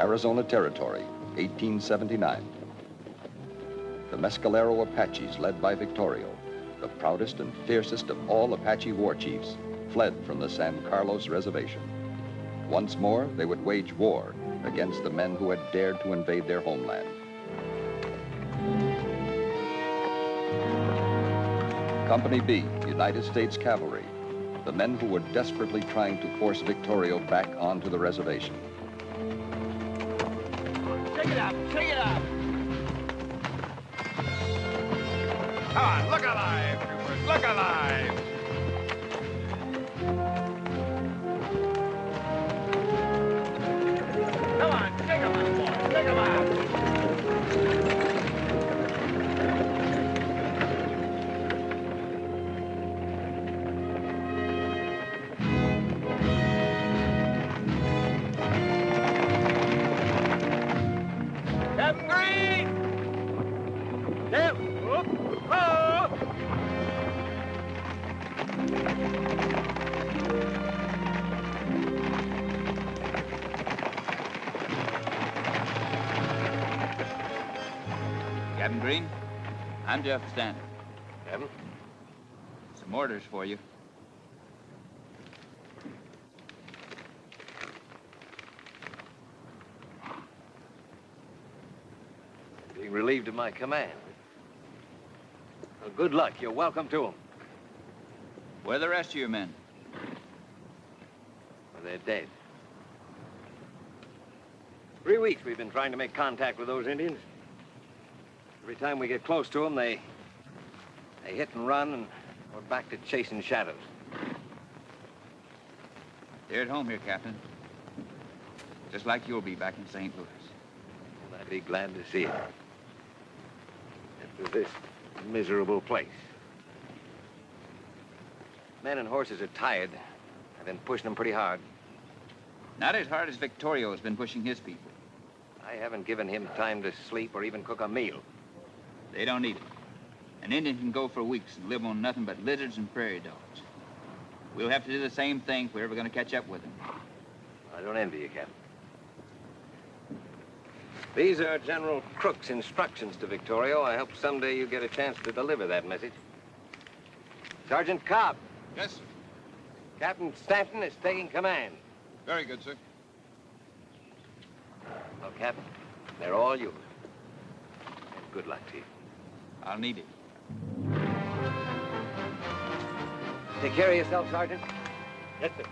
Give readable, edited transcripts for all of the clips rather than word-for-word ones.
Arizona Territory, 1879. The Mescalero Apaches, led by Victorio, the proudest and fiercest of all Apache war chiefs, fled from the San Carlos Reservation. Once more, they would wage war against the men who had dared to invade their homeland. Company B, United States Cavalry, the men who were desperately trying to force Victorio back onto the reservation. Shake it up, shake it up! Come on, look alive, troopers, look alive! Come on, shake 'em up, boys, shake 'em up! Captain Green! Down! Whoop! Oh! Captain Green, I'm Jeff Stanton. Captain? Some orders for you. Being relieved of my command. Well, good luck. You're welcome to them. Where are the rest of your men? Well, they're dead. 3 weeks we've been trying to make contact with those Indians. Every time we get close to them, they hit and run, and we're back to chasing shadows. They're at home here, Captain. Just like you'll be back in St. Louis. And I'd be glad to see it. After this miserable place. Men and horses are tired. I've been pushing them pretty hard. Not as hard as Victorio's been pushing his people. I haven't given him time to sleep or even cook a meal. They don't need it. An Indian can go for weeks and live on nothing but lizards and prairie dogs. We'll have to do the same thing if we're ever going to catch up with them. I don't envy you, Captain. These are General Crook's instructions to Victorio. I hope someday you get a chance to deliver that message. Sergeant Cobb. Yes, sir. Captain Stanton is taking command. Very good, sir. Well, Captain, they're all yours. And good luck to you. I'll need it. Take care of yourself, Sergeant. Yes, sir.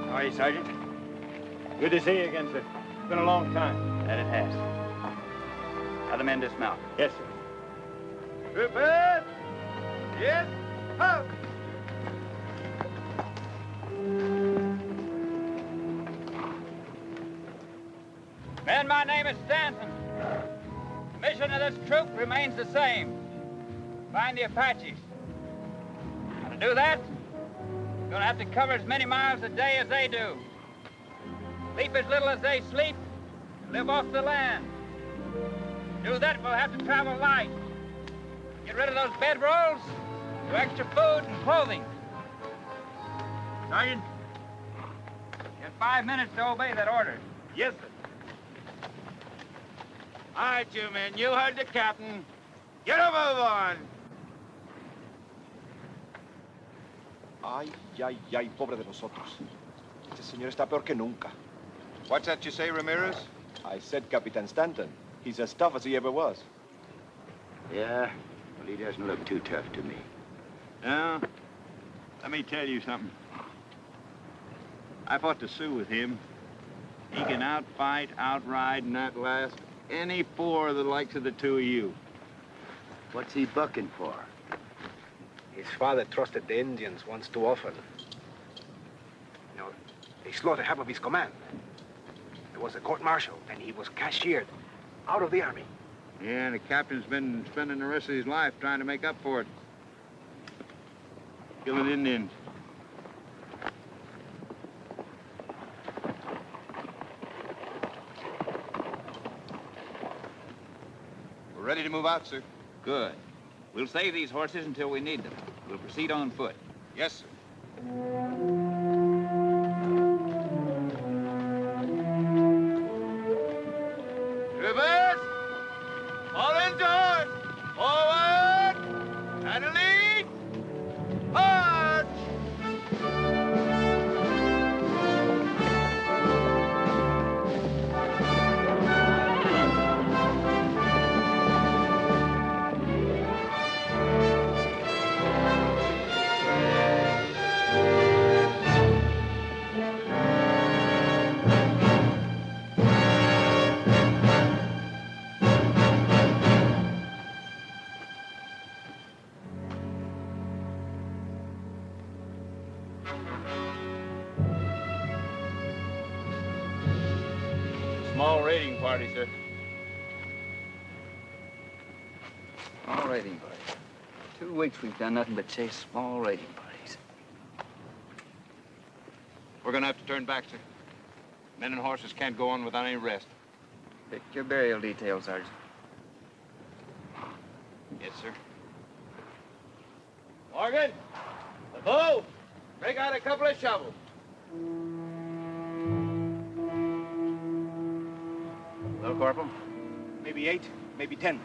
How are you, Sergeant? Good to see you again, sir. It's been a long time. That it has. Other men dismount. Yes, sir. Troopers! Yes, up! Men, my name is Stanton. The mission of this troop remains the same. Find the Apaches. Now, to do that, you're gonna have to cover as many miles a day as they do. Sleep as little as they sleep, and live off the land. To do that, we'll have to travel light. Get rid of those bedrolls, do extra food and clothing. Sergeant, you have 5 minutes to obey that order. Yes, sir. All right, you men, you heard the captain. Get a move on. Ay, ay, ay, pobre de nosotros. Este señor está peor que nunca. What's that you say, Ramirez? I said Capitán Stanton. He's as tough as he ever was. Yeah, well, he doesn't look too tough to me. Now, let me tell you something. I fought the Sioux with him. He can outfight, outride, and outlast any four of the likes of the two of you. What's he bucking for? His father trusted the Indians once too often. You know, they slaughtered half of his command. There was a court-martial, and he was cashiered out of the army. Yeah, the captain's been spending the rest of his life trying to make up for it. Killing Indians. We're ready to move out, sir. Good. We'll save these horses until we need them. We'll proceed on foot. Yes, sir. Reverse! All indoors! Forward! And a lead! March! Small raiding party, sir. Small raiding party. 2 weeks we've done nothing but chase small raiding parties. We're gonna have to turn back, sir. Men and horses can't go on without any rest. Pick your burial details, Sergeant. Yes, sir. Morgan! The bow! Break out a couple of shovels. Hello, Corporal. Maybe 8, maybe 10.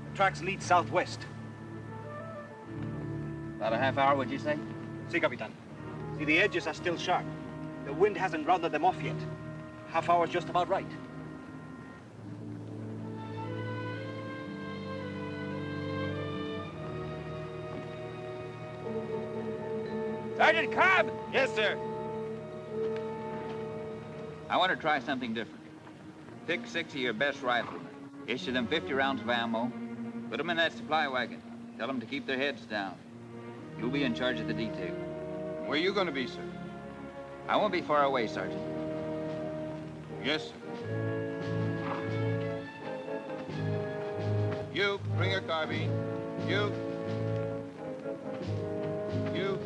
The tracks lead southwest. About a half hour, would you say? Si, Capitan. See, the edges are still sharp. The wind hasn't rounded them off yet. Half hour's just about right. Sergeant Cobb! Yes, sir. I want to try something different. Pick 6 of your best riflemen. Issue them 50 rounds of ammo. Put them in that supply wagon. Tell them to keep their heads down. You'll be in charge of the detail. Where you gonna be, sir? I won't be far away, Sergeant. Yes, sir. You, bring your carbine. You. You.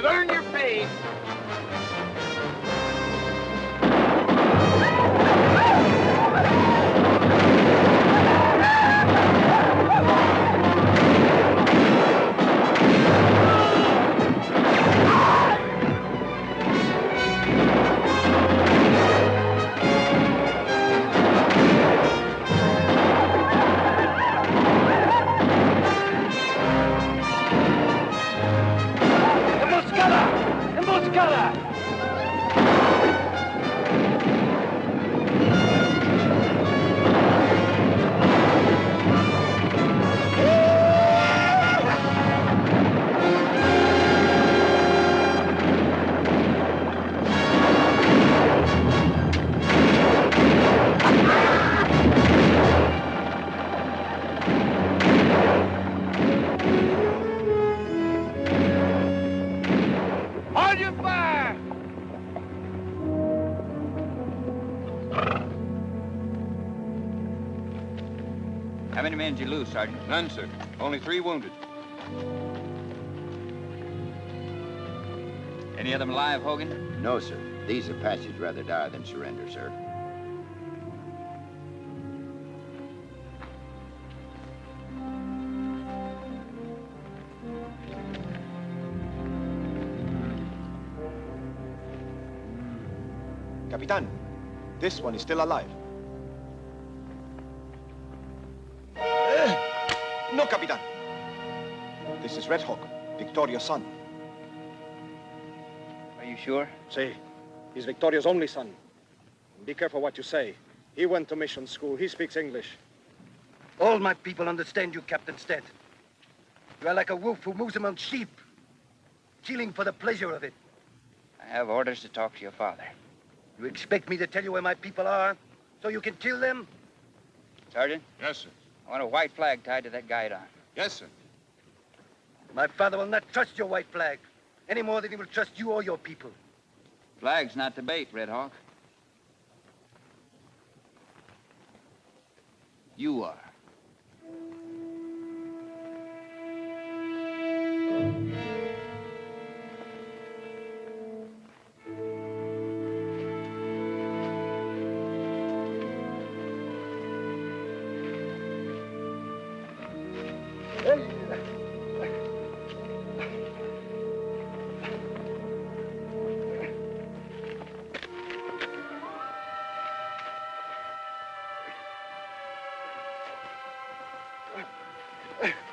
Earn your pay. How many men did you lose, Sergeant? None, sir. Only 3 wounded. Any of them alive, Hogan? No, sir. These Apaches rather die than surrender, sir. Capitan, this one is still alive. No, Capitan. This is Red Hawk, Victoria's son. Are you sure? See, he's Victoria's only son. Be careful what you say. He went to mission school. He speaks English. All my people understand you, Captain Stanton. You are like a wolf who moves among sheep, killing for the pleasure of it. I have orders to talk to your father. You expect me to tell you where my people are, so you can kill them? Sergeant? Yes, sir. I want a white flag tied to that guidon. Yes, sir. My father will not trust your white flag, any more than he will trust you or your people. Flag's not the bait, Red Hawk. You are.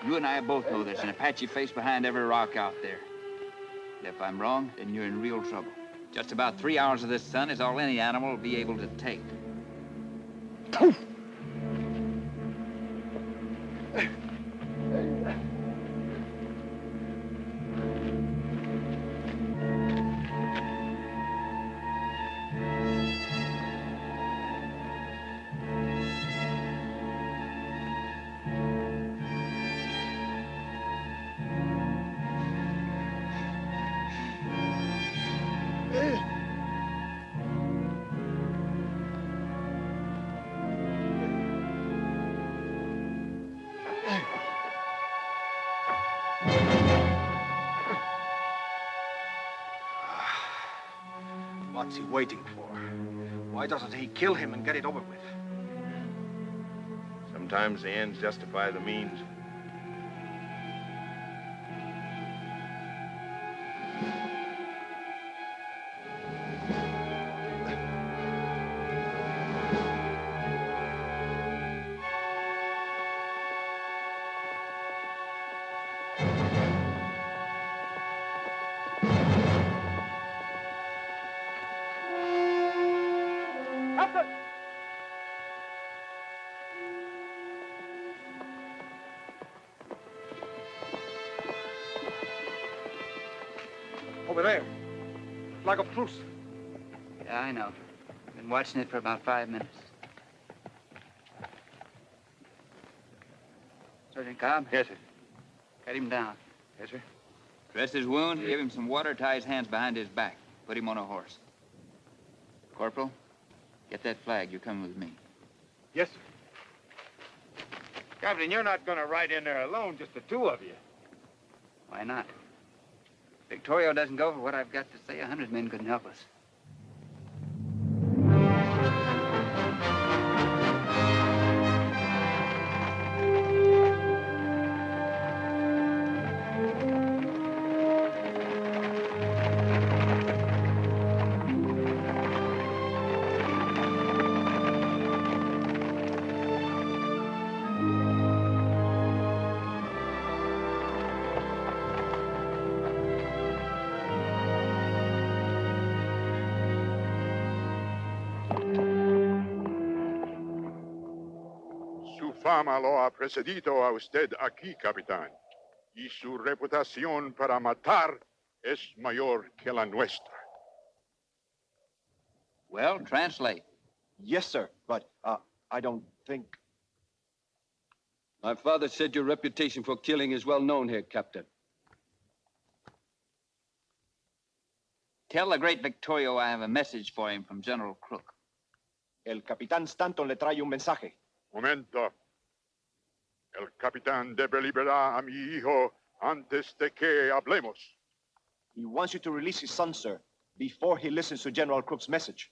You and I both know there's an Apache face behind every rock out there. And if I'm wrong, then you're in real trouble. Just about 3 hours of this sun is all any animal will be able to take. What's he waiting for? Why doesn't he kill him and get it over with? Sometimes the ends justify the means. Over there. Flag of truce. Yeah, I know. Been watching it for about 5 minutes. Sergeant Cobb? Yes, sir. Cut him down. Yes, sir. Dress his wound, give him some water, tie his hands behind his back. Put him on a horse. Corporal, get that flag. You're coming with me. Yes, sir. Captain, you're not going to ride in there alone, just the two of you. Why not? If Victorio doesn't go for what I've got to say, 100 men couldn't help us. Fama lo ha precedido a usted aquí, capitán, y su reputación para matar es mayor que la nuestra. Well, translate. Yes, sir, but I don't think... My father said your reputation for killing is well known here, Captain. Tell the great Victorio I have a message for him from General Crook. El Capitán Stanton le trae un mensaje. Momento. El capitán debe liberar a mi hijo antes de que hablemos. He wants you to release his son, sir, before he listens to General Crook's message.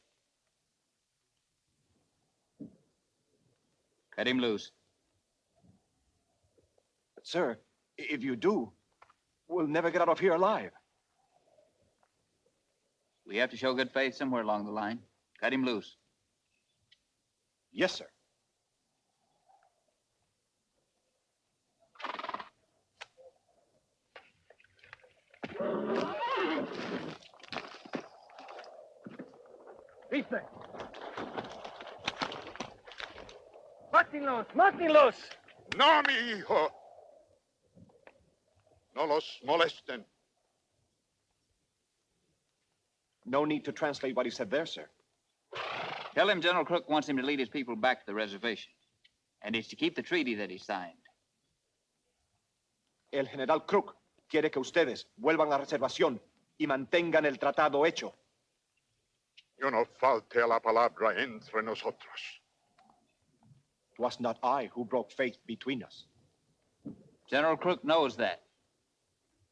Cut him loose. But, sir, if you do, we'll never get out of here alive. We have to show good faith somewhere along the line. Cut him loose. Yes, sir. Rifle! Mátenlos! No, mi hijo. No los molesten. No need to translate what he said there, sir. Tell him General Crook wants him to lead his people back to the reservation. And he's to keep the treaty that he signed. El general Crook quiere que ustedes vuelvan a la reservación y mantengan el tratado hecho. Yo no falte a la palabra entre nosotros. It was not I who broke faith between us. General Crook knows that.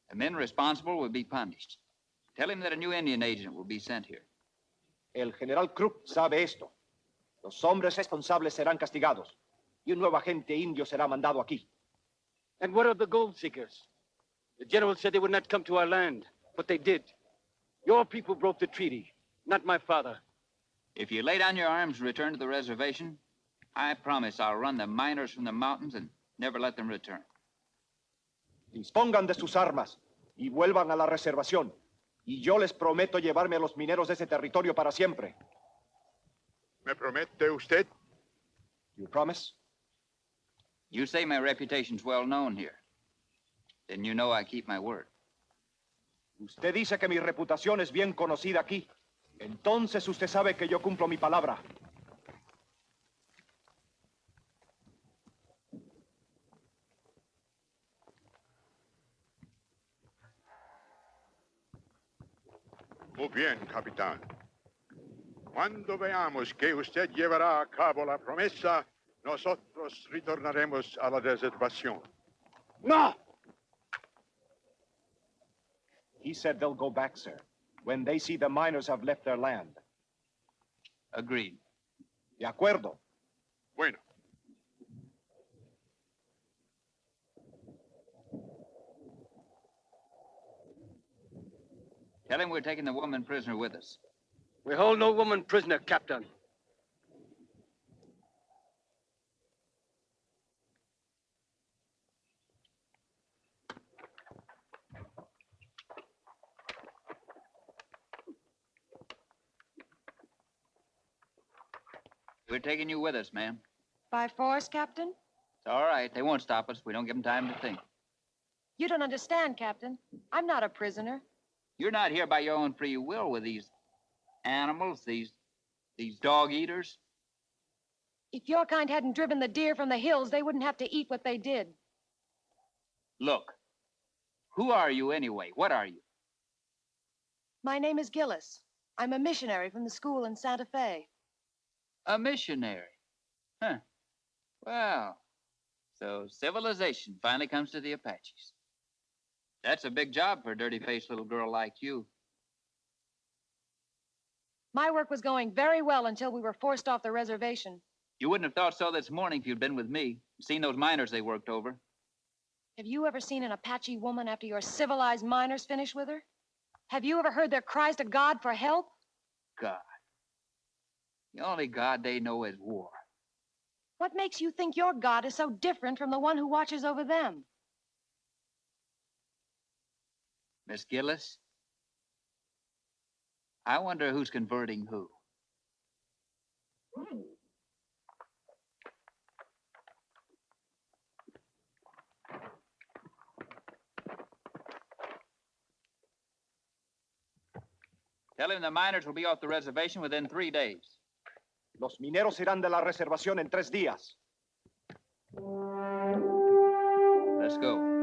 The men responsible will be punished. Tell him that a new Indian agent will be sent here. El general Crook sabe esto. Los hombres responsables serán castigados y un nuevo agente indio será mandado aquí. And what of the gold seekers? The general said they would not come to our land, but they did. Your people broke the treaty, not my father. If you lay down your arms and return to the reservation, I promise I'll run the miners from the mountains and never let them return. Dispongan de sus armas y vuelvan a la reservación. Y yo les prometo llevarme a los mineros de ese territorio para siempre. ¿Me promete usted? You promise? You say my reputation's well known here. Then you know I keep my word. Usted dice que mi reputación es bien conocida aquí. Entonces usted sabe que yo cumplo mi palabra. Muy bien, capitán. Cuando veamos que usted llevará a cabo la promesa, nosotros retornaremos a la reservación. No! He said they'll go back, sir, when they see the miners have left their land. Agreed. De acuerdo. Bueno. Tell him we're taking the woman prisoner with us. We hold no woman prisoner, Captain. We're taking you with us, ma'am. By force, Captain? It's all right. They won't stop us. We don't give them time to think. You don't understand, Captain. I'm not a prisoner. You're not here by your own free will with these animals, these dog eaters. If your kind hadn't driven the deer from the hills, they wouldn't have to eat what they did. Look, who are you anyway? What are you? My name is Gillis. I'm a missionary from the school in Santa Fe. A missionary? Huh. Well, so civilization finally comes to the Apaches. That's a big job for a dirty-faced little girl like you. My work was going very well until we were forced off the reservation. You wouldn't have thought so this morning if you'd been with me, seen those miners they worked over. Have you ever seen an Apache woman after your civilized miners finished with her? Have you ever heard their cries to God for help? God. The only God they know is war. What makes you think your God is so different from the one who watches over them? Miss Gillis, I wonder who's converting who. Tell him the miners will be off the reservation within 3 days. Los mineros irán de la reservación en 3 días. Let's go.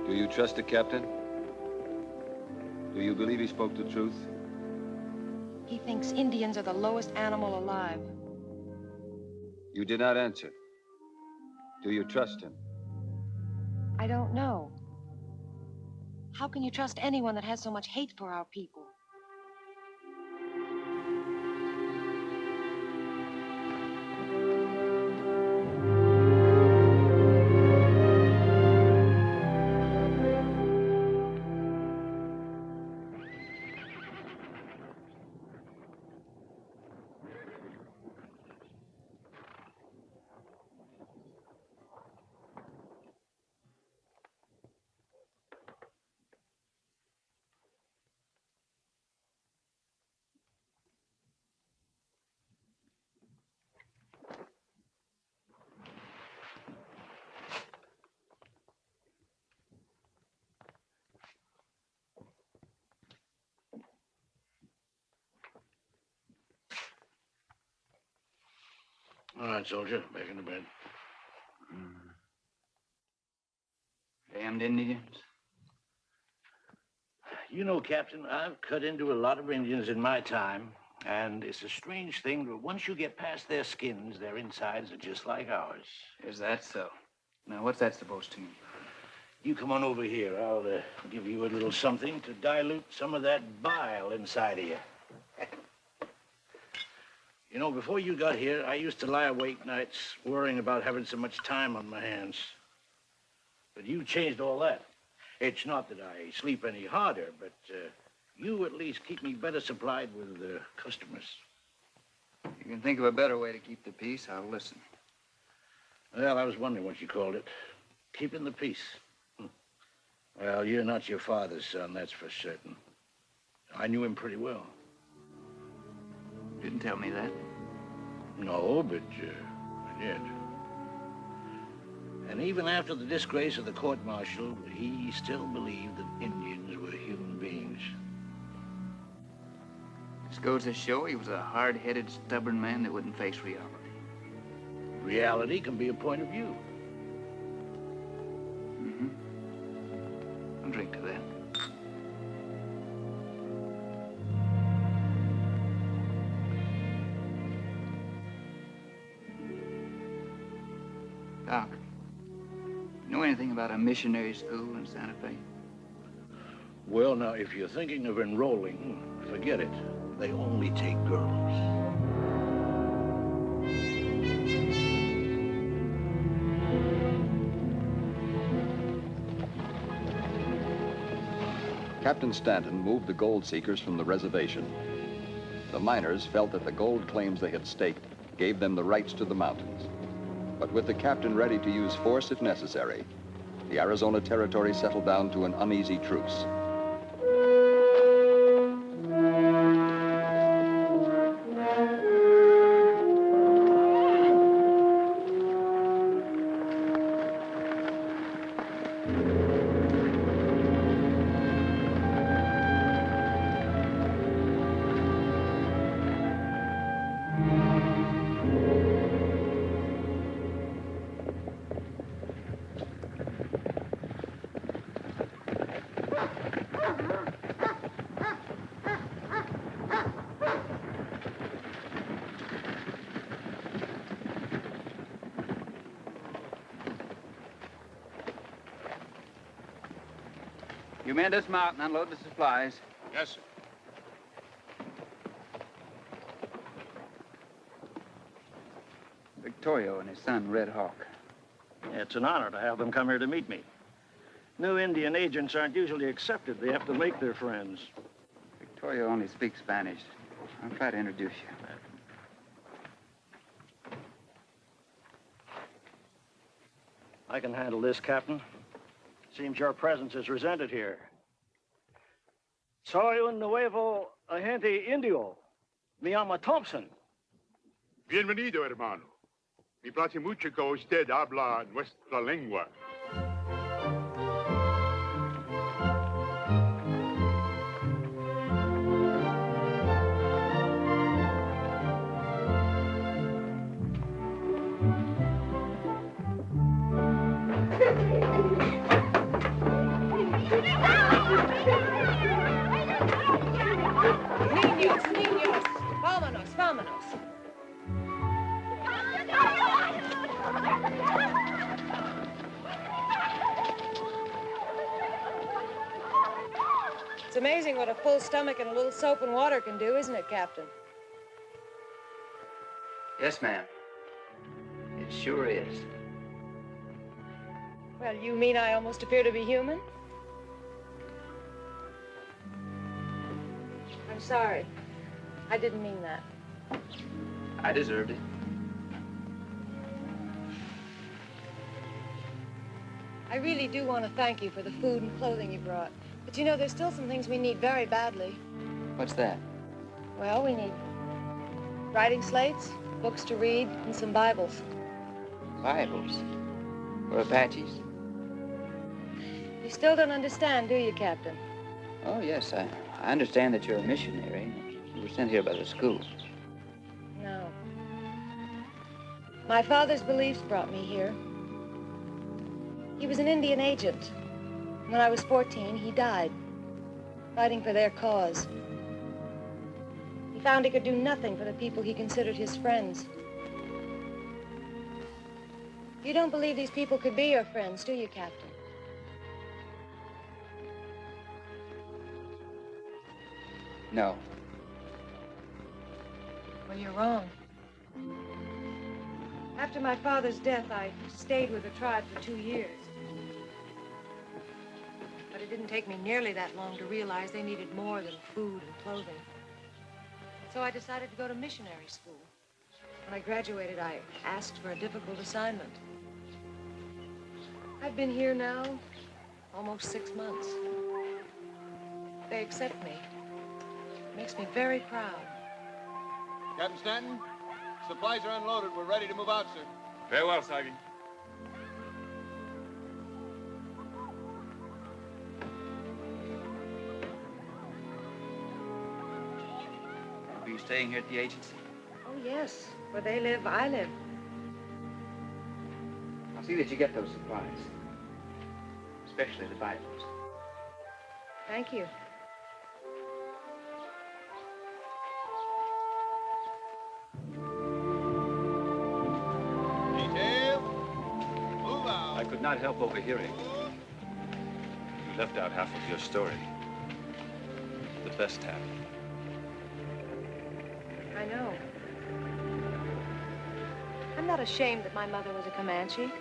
Do you trust the captain? Do you believe he spoke the truth? He thinks Indians are the lowest animal alive. You did not answer. Do you trust him? I don't know. How can you trust anyone that has so much hate for our people? All right, soldier, back in the bed. Damned Indians. You know, Captain, I've cut into a lot of Indians in my time, and it's a strange thing, but once you get past their skins, their insides are just like ours. Is that so? Now, what's that supposed to mean? You come on over here. I'll give you a little something to dilute some of that bile inside of you. You know, before you got here, I used to lie awake nights worrying about having so much time on my hands. But you changed all that. It's not that I sleep any harder, but you at least keep me better supplied with customers. You can think of a better way to keep the peace, I'll listen. Well, I was wondering what you called it. Keeping the peace. Well, you're not your father's son, that's for certain. I knew him pretty well. Didn't tell me that. No, but I did. And even after the disgrace of the court-martial, he still believed that Indians were human beings. This goes to show he was a hard-headed, stubborn man that wouldn't face reality. Reality can be a point of view. Mm-hmm. I'll drink to that. Doc, you know anything about a missionary school in Santa Fe? Well, now, if you're thinking of enrolling, forget it. They only take girls. Captain Stanton moved the gold seekers from the reservation. The miners felt that the gold claims they had staked gave them the rights to the mountains. But with the captain ready to use force if necessary, the Arizona Territory settled down to an uneasy truce. You men dismount and unload the supplies. Yes, sir. Victorio and his son, Red Hawk. It's an honor to have them come here to meet me. New Indian agents aren't usually accepted. They have to make their friends. Victorio only speaks Spanish. I'll try to introduce you. I can handle this, Captain. Seems your presence is resented here. Soy un nuevo agente indio. Me llamo Thompson. Bienvenido, hermano. Me place mucho que usted habla nuestra lengua. Niños, niños, vámonos, vámonos. It's amazing what a full stomach and a little soap and water can do, isn't it, Captain? Yes, ma'am. It sure is. Well, you mean I almost appear to be human? I'm sorry. I didn't mean that. I deserved it. I really do want to thank you for the food and clothing you brought. But you know, there's still some things we need very badly. What's that? Well, we need writing slates, books to read, and some Bibles. Bibles? For Apaches? You still don't understand, do you, Captain? Oh, yes, I understand that you're a missionary. You were sent here by the school. No. My father's beliefs brought me here. He was an Indian agent. When I was 14, he died, fighting for their cause. He found he could do nothing for the people he considered his friends. You don't believe these people could be your friends, do you, Captain? No. Well, you're wrong. After my father's death, I stayed with the tribe for 2 years. But it didn't take me nearly that long to realize they needed more than food and clothing. So I decided to go to missionary school. When I graduated, I asked for a difficult assignment. I've been here now almost 6 months. They accept me. It makes me very proud. Captain Stanton, supplies are unloaded. We're ready to move out, sir. Very well, Sergeant. Are you staying here at the agency? Oh, yes. Where they live, I live. I'll see that you get those supplies. Especially the Bibles. Thank you. Detail. Move out. I could not help overhearing. You left out half of your story. The best half. I know. I'm not ashamed that my mother was a Comanche.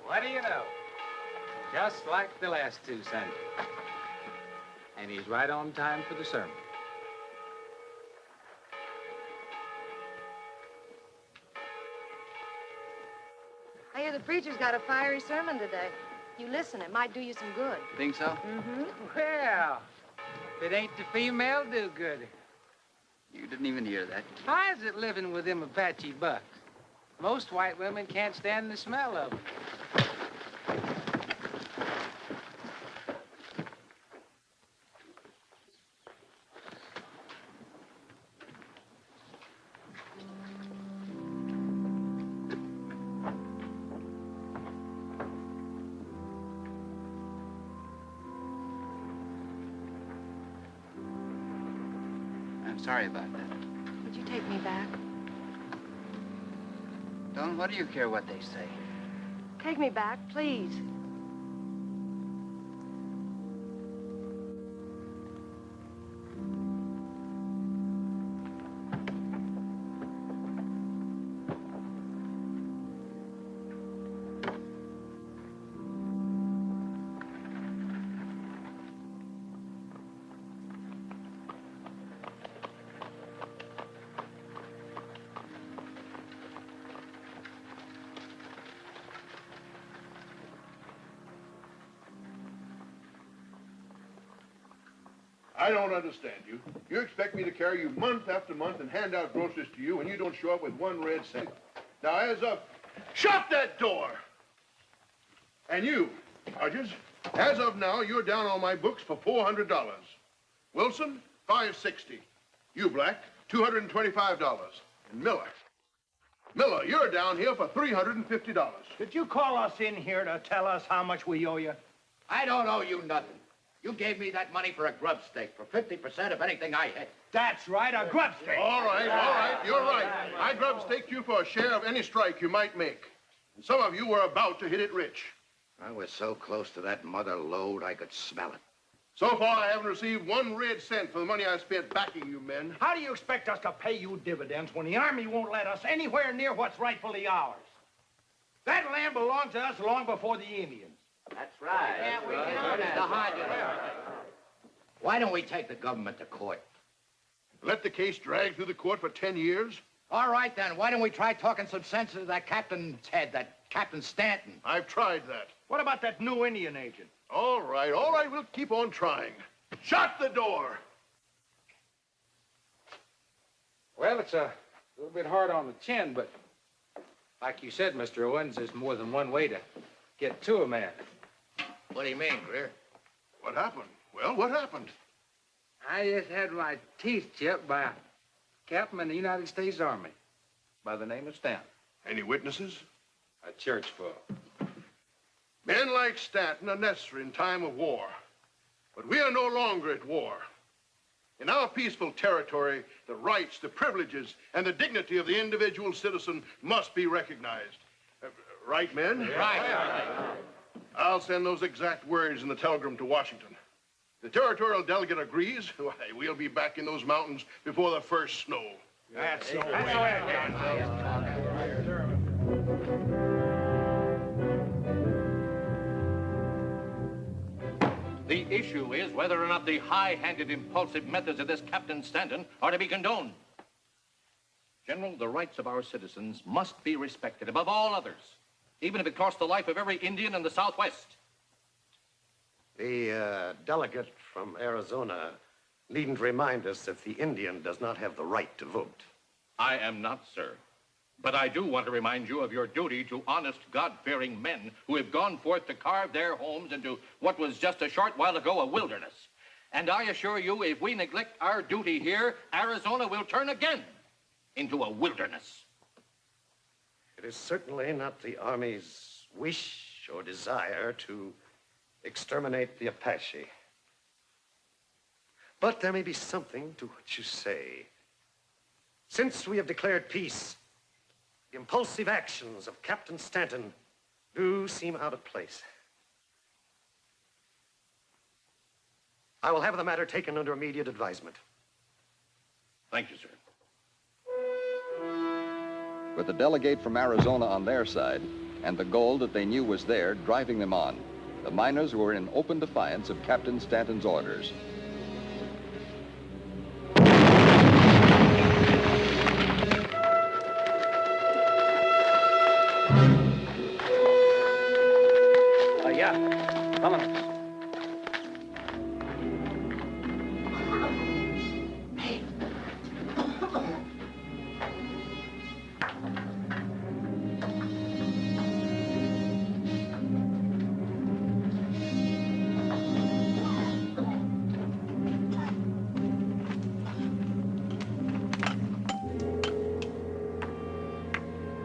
What do you know? Just like the last two Sundays. And he's right on time for the sermon. I hear the preacher's got a fiery sermon today. You listen, it might do you some good. Think so? Mm-hmm. Well, if it ain't the female do-gooder. You didn't even hear that. How's it living with them Apache bucks? Most white women can't stand the smell of them. I'm sorry about that. Would you take me back? Dawn, what do you care what they say? Take me back, please. I don't understand you. You expect me to carry you month after month and hand out groceries to you, and you don't show up with 1 red cent. Now, as of... Shut that door! And you, Hodges, as of now, you're down on my books for $400. Wilson, $560. You, Black, $225. And Miller, you're down here for $350. Did you call us in here to tell us how much we owe you? I don't owe you nothing. You gave me that money for a grub stake, for 50% of anything I hit. That's right, a grub stake. All right, you're right. I grub staked you for a share of any strike you might make. And some of you were about to hit it rich. I was so close to that mother lode, I could smell it. So far, I haven't received 1 red cent for the money I spent backing you men. How do you expect us to pay you dividends when the Army won't let us anywhere near what's rightfully ours? That land belonged to us long before the Indians. That's right. Why don't we take the government to court? Let the case drag through the court for 10 years? All right, then. Why don't we try talking some sense into that captain's head, that Captain Stanton? I've tried that. What about that new Indian agent? All right, we'll keep on trying. Shut the door! Well, it's a little bit hard on the chin, but like you said, Mr. Owens, there's more than one way to get to a man. What do you mean, Greer? What happened? Well, what happened? I just had my teeth chipped by a captain in the United States Army by the name of Stanton. Any witnesses? A church full. Men like Stanton are necessary in time of war. But we are no longer at war. In our peaceful territory, the rights, the privileges, and the dignity of the individual citizen must be recognized. Right, men? Right. I'll send those exact words in the telegram to Washington. The territorial delegate agrees. Why, we'll be back in those mountains before the first snow. That's so The issue is whether or not the high-handed, impulsive methods of this Captain Stanton are to be condoned. General, the rights of our citizens must be respected above all others, even if it costs the life of every Indian in the Southwest. The delegate from Arizona needn't remind us that the Indian does not have the right to vote. I am not, sir. But I do want to remind you of your duty to honest, God-fearing men who have gone forth to carve their homes into what was just a short while ago a wilderness. And I assure you, if we neglect our duty here, Arizona will turn again into a wilderness. It is certainly not the Army's wish or desire to exterminate the Apache. But there may be something to what you say. Since we have declared peace, the impulsive actions of Captain Stanton do seem out of place. I will have the matter taken under immediate advisement. Thank you, sir. With the delegate from Arizona on their side and the gold that they knew was there driving them on, the miners were in open defiance of Captain Stanton's orders. Vámonos.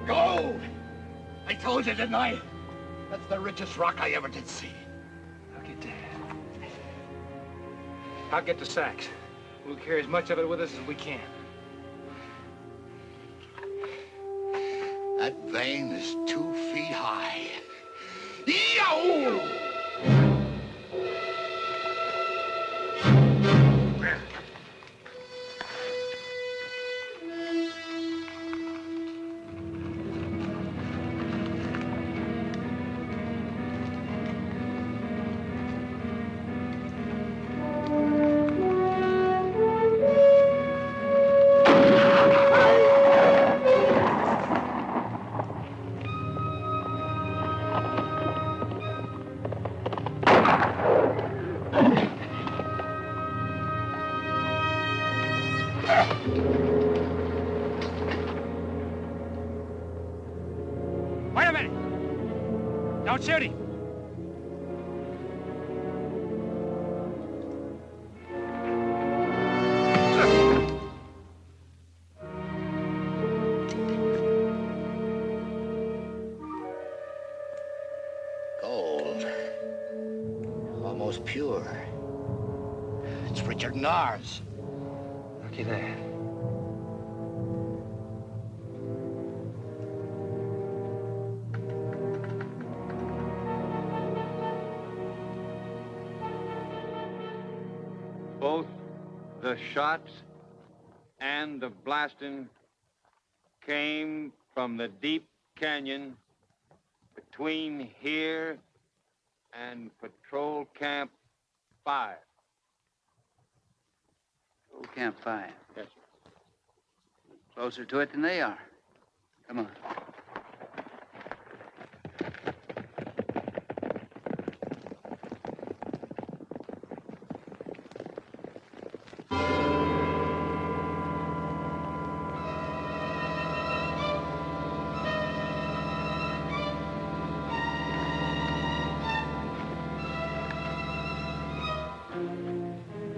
Gold! I told you, didn't I? That's the richest rock I ever did see. I'll get the sacks. We'll carry as much of it with us as we can. That vein is 2 feet high. Yow! Wait a minute! Don't shoot him! Gold. Almost pure. It's richer than ours. Looky there. Both the shots and the blasting came from the deep canyon between here and Patrol Camp 5. Patrol Camp 5. Yes, Closer to it than they are. Come on.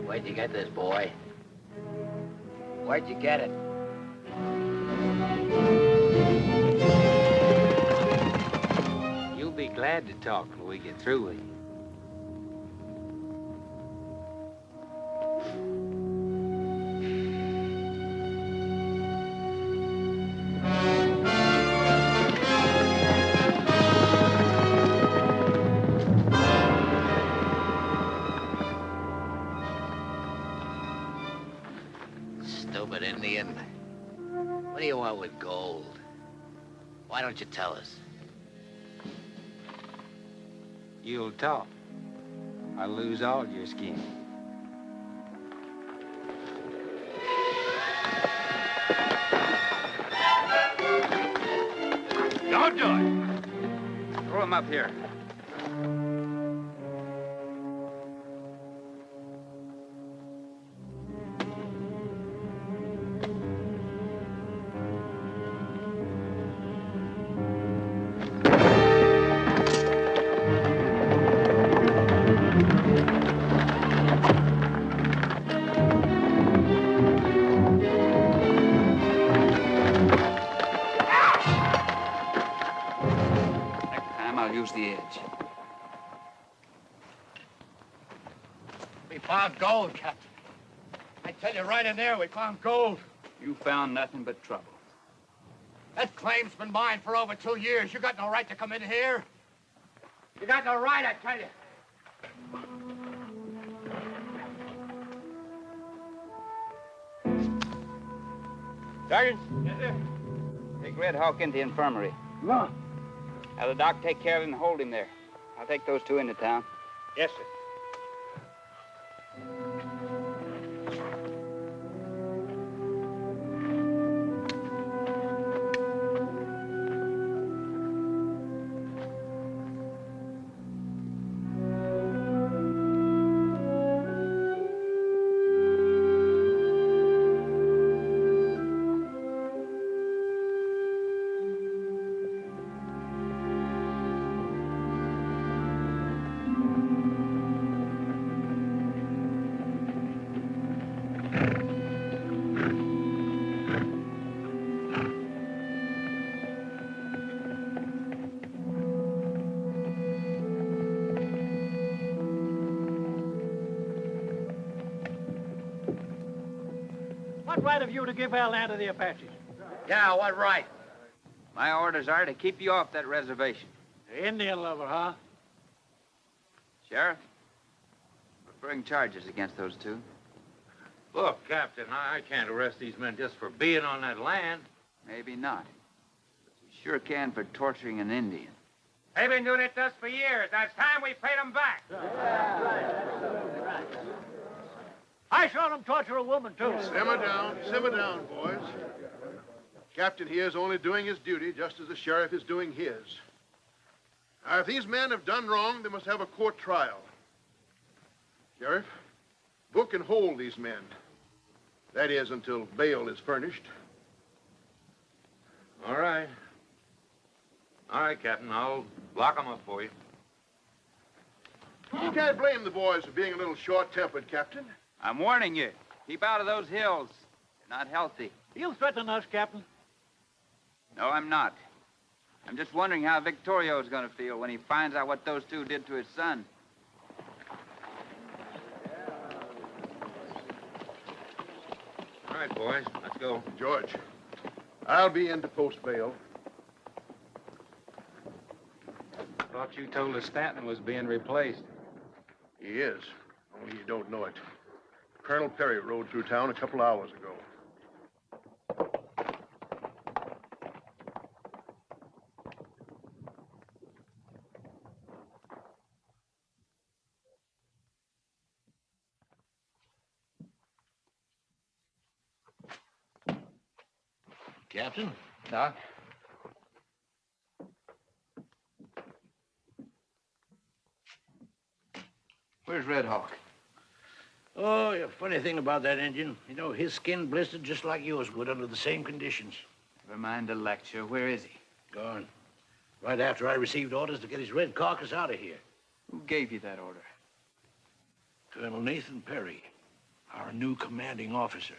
Where'd you get this, boy? Where'd you get it? You'll be glad to talk when we get through with you. Stupid Indian. What do you want with gold? Why don't you tell us? You'll talk. I'll lose all your skin. Don't do it. Throw him up here. Use the edge. We found gold, Captain. I tell you, right in there, we found gold. You found nothing but trouble. That claim's been mine for over 2 years. You got no right to come in here. You got no right, I tell you. Sergeant? Yes, sir. Take Red Hawk into the infirmary. Come on. Have the doc take care of him and hold him there. I'll take those two into town. Yes, sir. What right have you to give our land to the Apaches? Yeah, what right? My orders are to keep you off that reservation. The Indian lover, huh? Sheriff, we're bringing charges against those two. Look, Captain, I can't arrest these men just for being on that land. Maybe not. But you sure can for torturing an Indian. They've been doing it to us for years. Now it's time we paid them back. I saw them torture a woman, too. Simmer down, boys. Captain here is only doing his duty just as the sheriff is doing his. Now, if these men have done wrong, they must have a court trial. Sheriff, book and hold these men. That is, until bail is furnished. All right. All right, Captain, I'll lock them up for you. You can't blame the boys for being a little short-tempered, Captain. I'm warning you. Keep out of those hills. They're not healthy. You threaten us, Captain? No, I'm not. I'm just wondering how Victorio's going to feel when he finds out what those two did to his son. All right, boys, let's go. George, I'll be in to post bail. Thought you told us Stanton was being replaced. He is, only you don't know it. Colonel Perry rode through town a couple hours ago. Captain? Doc? Where's Red Hawk? Oh, a funny thing about that engine. You know, his skin blistered just like yours would under the same conditions. Never mind the lecture. Where is he? Gone. Right after I received orders to get his red carcass out of here. Who gave you that order? Colonel Nathan Perry, our new commanding officer.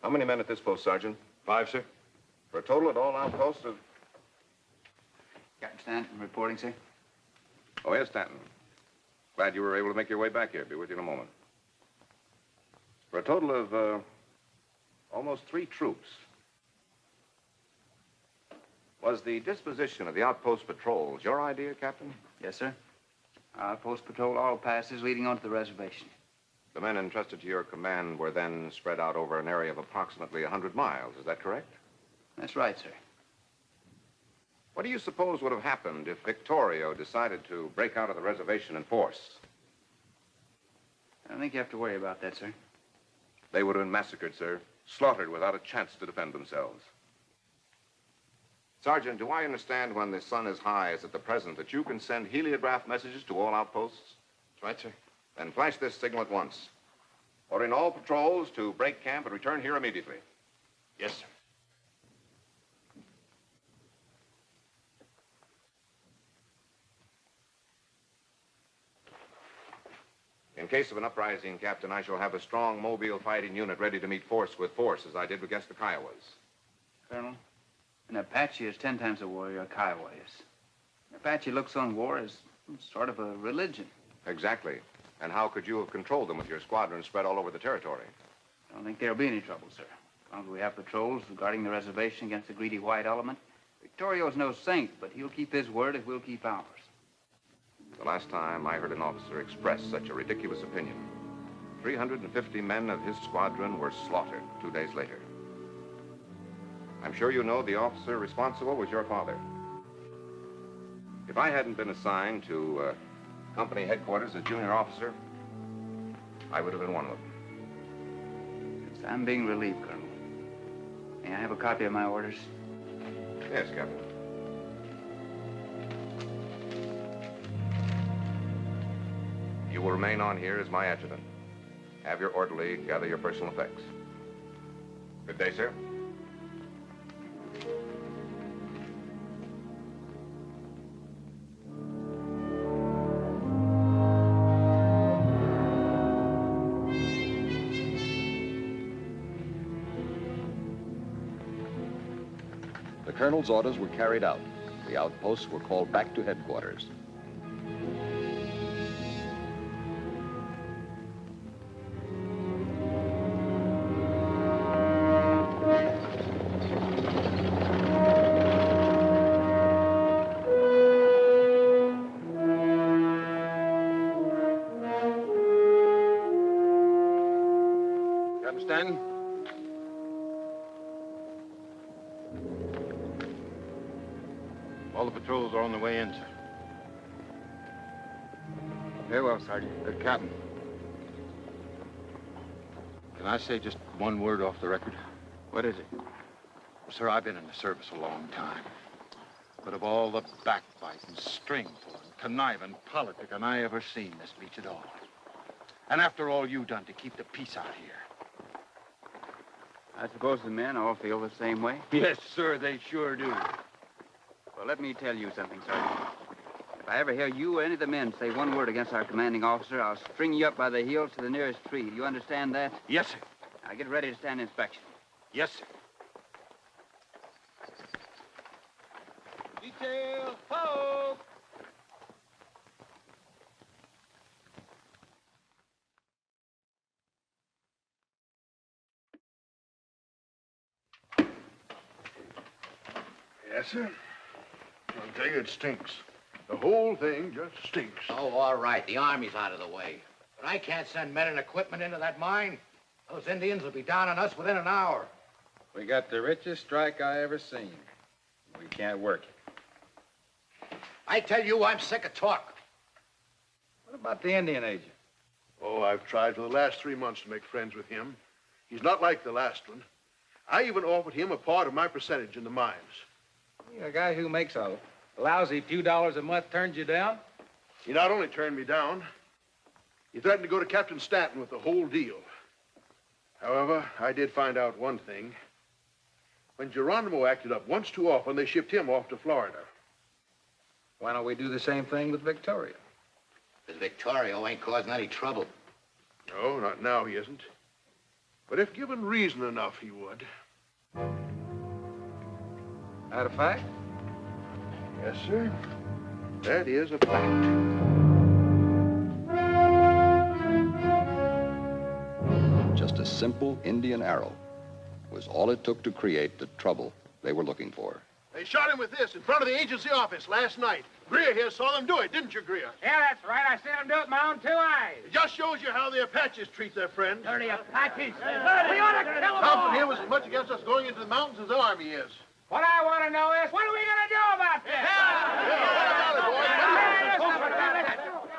How many men at this post, Sergeant? 5, sir. For a total at all outposts of... Captain Stanton reporting, sir. Oh, yes, Stanton. Glad you were able to make your way back here. Be with you in a moment. For a total of, almost 3 troops. Was the disposition of the outpost patrols your idea, Captain? Yes, sir. Outpost patrol all passes leading onto the reservation. The men entrusted to your command were then spread out over an area of approximately 100 miles. Is that correct? That's right, sir. What do you suppose would have happened if Victorio decided to break out of the reservation in force? I don't think you have to worry about that, sir. They would have been massacred, sir. Slaughtered without a chance to defend themselves. Sergeant, do I understand when the sun is high, as at the present, that you can send heliograph messages to all outposts? That's right, sir. Then flash this signal at once. Ordering all patrols to break camp and return here immediately. Yes, sir. In case of an uprising, Captain, I shall have a strong mobile fighting unit ready to meet force with force, as I did against the Kiowas. Colonel, an Apache is 10 times a warrior a Kiowa is. An Apache looks on war as sort of a religion. Exactly. And how could you have controlled them with your squadron spread all over the territory? I don't think there'll be any trouble, sir. As long as we have patrols guarding the reservation against the greedy white element. Victorio's no saint, but he'll keep his word if we'll keep ours. The last time I heard an officer express such a ridiculous opinion, 350 men of his squadron were slaughtered 2 days later. I'm sure you know the officer responsible was your father. If I hadn't been assigned to company headquarters as junior officer, I would have been one of them. Yes, I'm being relieved, Colonel. May I have a copy of my orders? Yes, Captain. You will remain on here as my adjutant. Have your orderly gather your personal effects. Good day, sir. The colonel's orders were carried out. The outposts were called back to headquarters. Captain Stanton? All the patrols are on the way in, sir. Very well, Sergeant. Captain. Can I say just one word off the record? What is it? Sir, I've been in the service a long time. But of all the backbiting, string pulling, conniving politicking I ever seen, this beats it all. And after all you've done to keep the peace out here. I suppose the men all feel the same way? Yes, sir, they sure do. Well, let me tell you something, Sergeant. If I ever hear you or any of the men say one word against our commanding officer, I'll string you up by the heels to the nearest tree. Do you understand that? Yes, sir. Now get ready to stand inspection. Yes, sir. Detail, poke! Yes, sir. I'll tell you, it stinks. The whole thing just stinks. Oh, all right. The Army's out of the way. But I can't send men and equipment into that mine. Those Indians will be down on us within an hour. We got the richest strike I ever seen. We can't work it. I tell you, I'm sick of talk. What about the Indian agent? Oh, I've tried for the last 3 months to make friends with him. He's not like the last one. I even offered him a part of my percentage in the mines. A guy who makes a lousy few dollars a month turns you down? He not only turned me down, he threatened to go to Captain Stanton with the whole deal. However, I did find out one thing. When Geronimo acted up once too often, they shipped him off to Florida. Why don't we do the same thing with Victoria? Because Victorio ain't causing any trouble. No, not now he isn't. But if given reason enough, he would. That a fact? Yes, sir. That is a fact. Just a simple Indian arrow was all it took to create the trouble they were looking for. They shot him with this in front of the agency office last night. Greer here saw them do it, didn't you, Greer? Yeah, that's right. I seen him do it with my own 2 eyes. It just shows you how the Apaches treat their friends. Dirty Apaches. We ought to kill them all. Thompson here was as much against us going into the mountains as the Army is. What I want to know is, what are we going to do about this?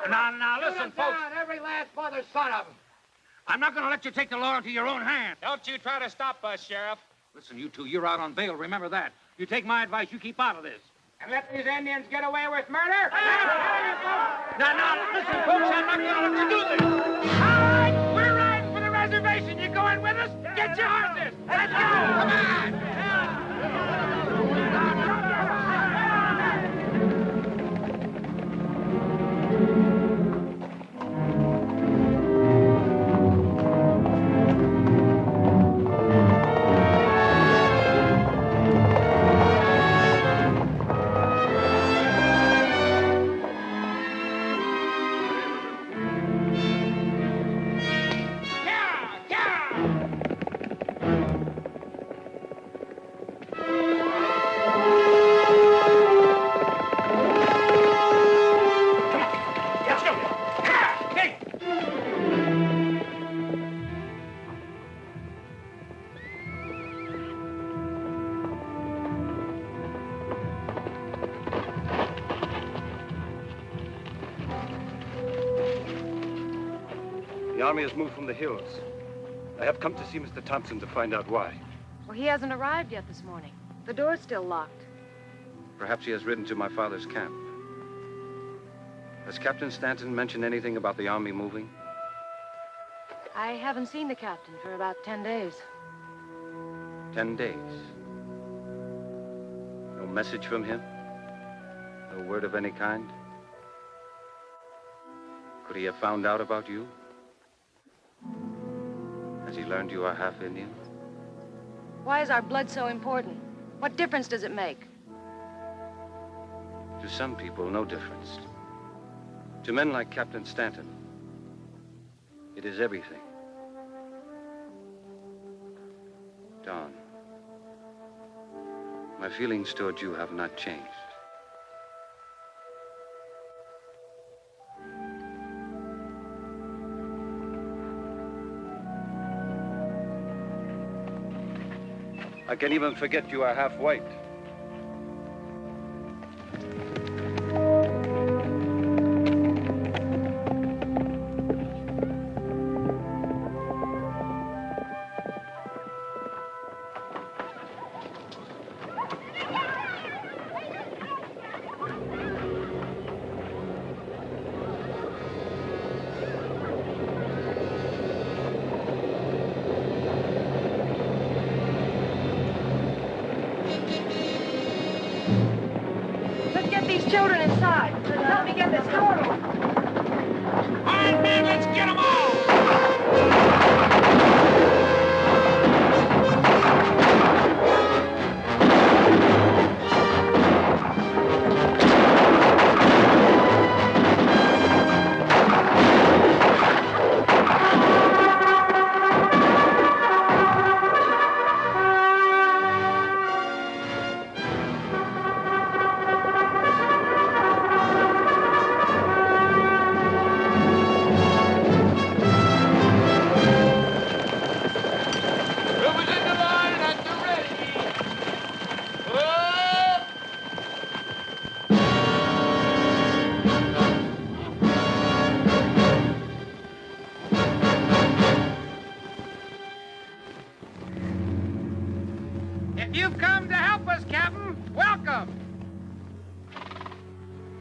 Now, listen, folks. Every last mother's son of them. I'm not going to let you take the law into your own hands. Don't you try to stop us, Sheriff. Listen, you two, you're out on bail. Remember that. You take my advice, you keep out of this. And let these Indians get away with murder? Now, listen, folks, I'm not going to let you do this. All right, we're riding for the reservation. You going with us? Get your horses. Let's go. Come on. The army has moved from the hills. I have come to see Mr. Thompson to find out why. Well, he hasn't arrived yet this morning. The door's still locked. Perhaps he has ridden to my father's camp. Has Captain Stanton mentioned anything about the army moving? I haven't seen the captain for about 10 days. 10 days. No message from him? No word of any kind? Could he have found out about you? Has he learned you are half Indian? Why is our blood so important? What difference does it make? To some people, no difference. To men like Captain Stanton, it is everything. Dawn, my feelings toward you have not changed. I can even forget you are half white. Children inside. Help me get this door open. All right, men, let's get them all.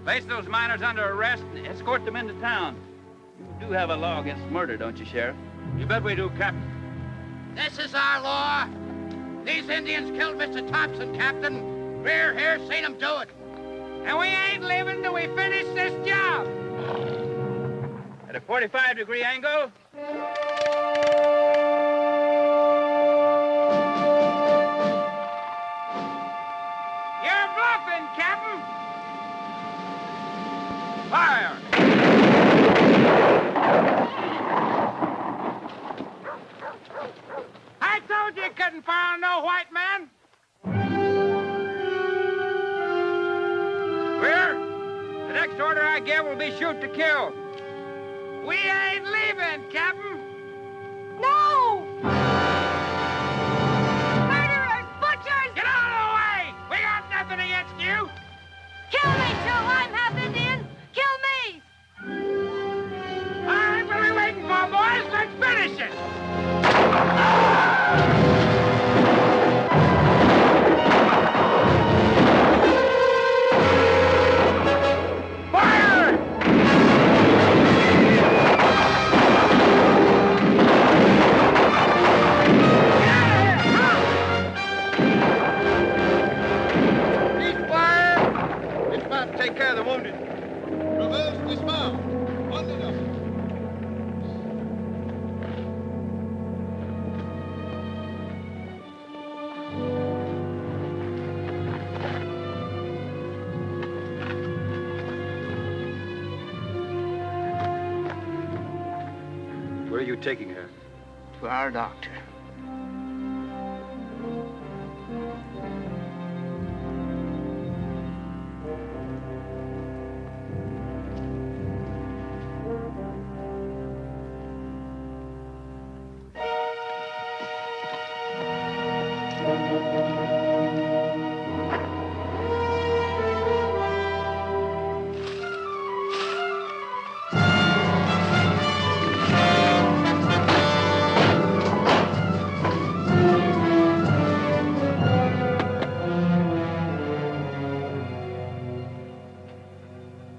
Place those miners under arrest and escort them into town. You do have a law against murder, don't you, Sheriff? You bet we do, Captain. This is our law. These Indians killed Mr. Thompson, Captain. We're here seen them do it. And we ain't leaving till we finish this job. At a 45-degree angle. You're bluffing, Captain. Fire! I told you couldn't fire on no white man. Clear? The next order I give will be shoot to kill. We ain't leaving, Captain. No! Murderers! Butchers! Get out of the way! We got nothing against you. Kill me, Joe! I'm half Indian! Kill me! All right, what are we waiting for, boys? Let's finish it. Fire! Dismount, take care of the wounded. Reverse, dismount. On the double. Where are you taking her? To our doctor.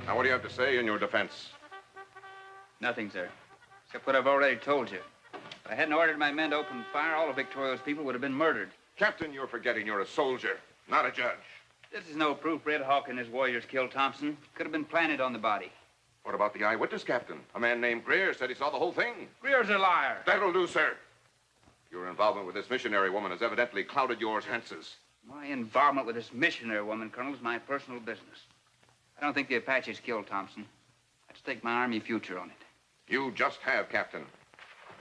Now, what do you have to say in your defense? Nothing, sir. Except what I've already told you. If I hadn't ordered my men to open fire, all of Victorio's people would have been murdered. Captain, you're forgetting you're a soldier, not a judge. This is no proof Red Hawk and his warriors killed Thompson. Could have been planted on the body. What about the eyewitness, Captain? A man named Greer said he saw the whole thing. Greer's a liar. That'll do, sir. Your involvement with this missionary woman has evidently clouded your senses. My involvement with this missionary woman, Colonel, is my personal business. I don't think the Apaches killed Thompson. I'd stake my Army future on it. You just have, Captain.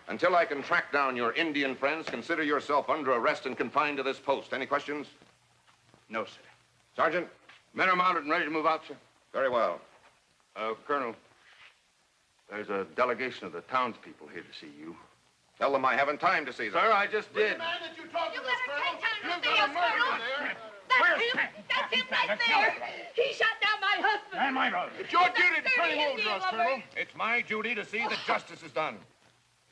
Until I can track down your Indian friends, consider yourself under arrest and confined to this post. Any questions? No, sir. Sergeant? Men are mounted and ready to move out, sir. Very well. Colonel, there's a delegation of the townspeople here to see you. Tell them I haven't time to see them. Sir, I just did. The man that you talked to, Colonel. You've got a murderer there. That's him right there. He shot down my husband. And my brother. It's your duty to turn him over to us, Indian Colonel. It's my duty to see that justice is done.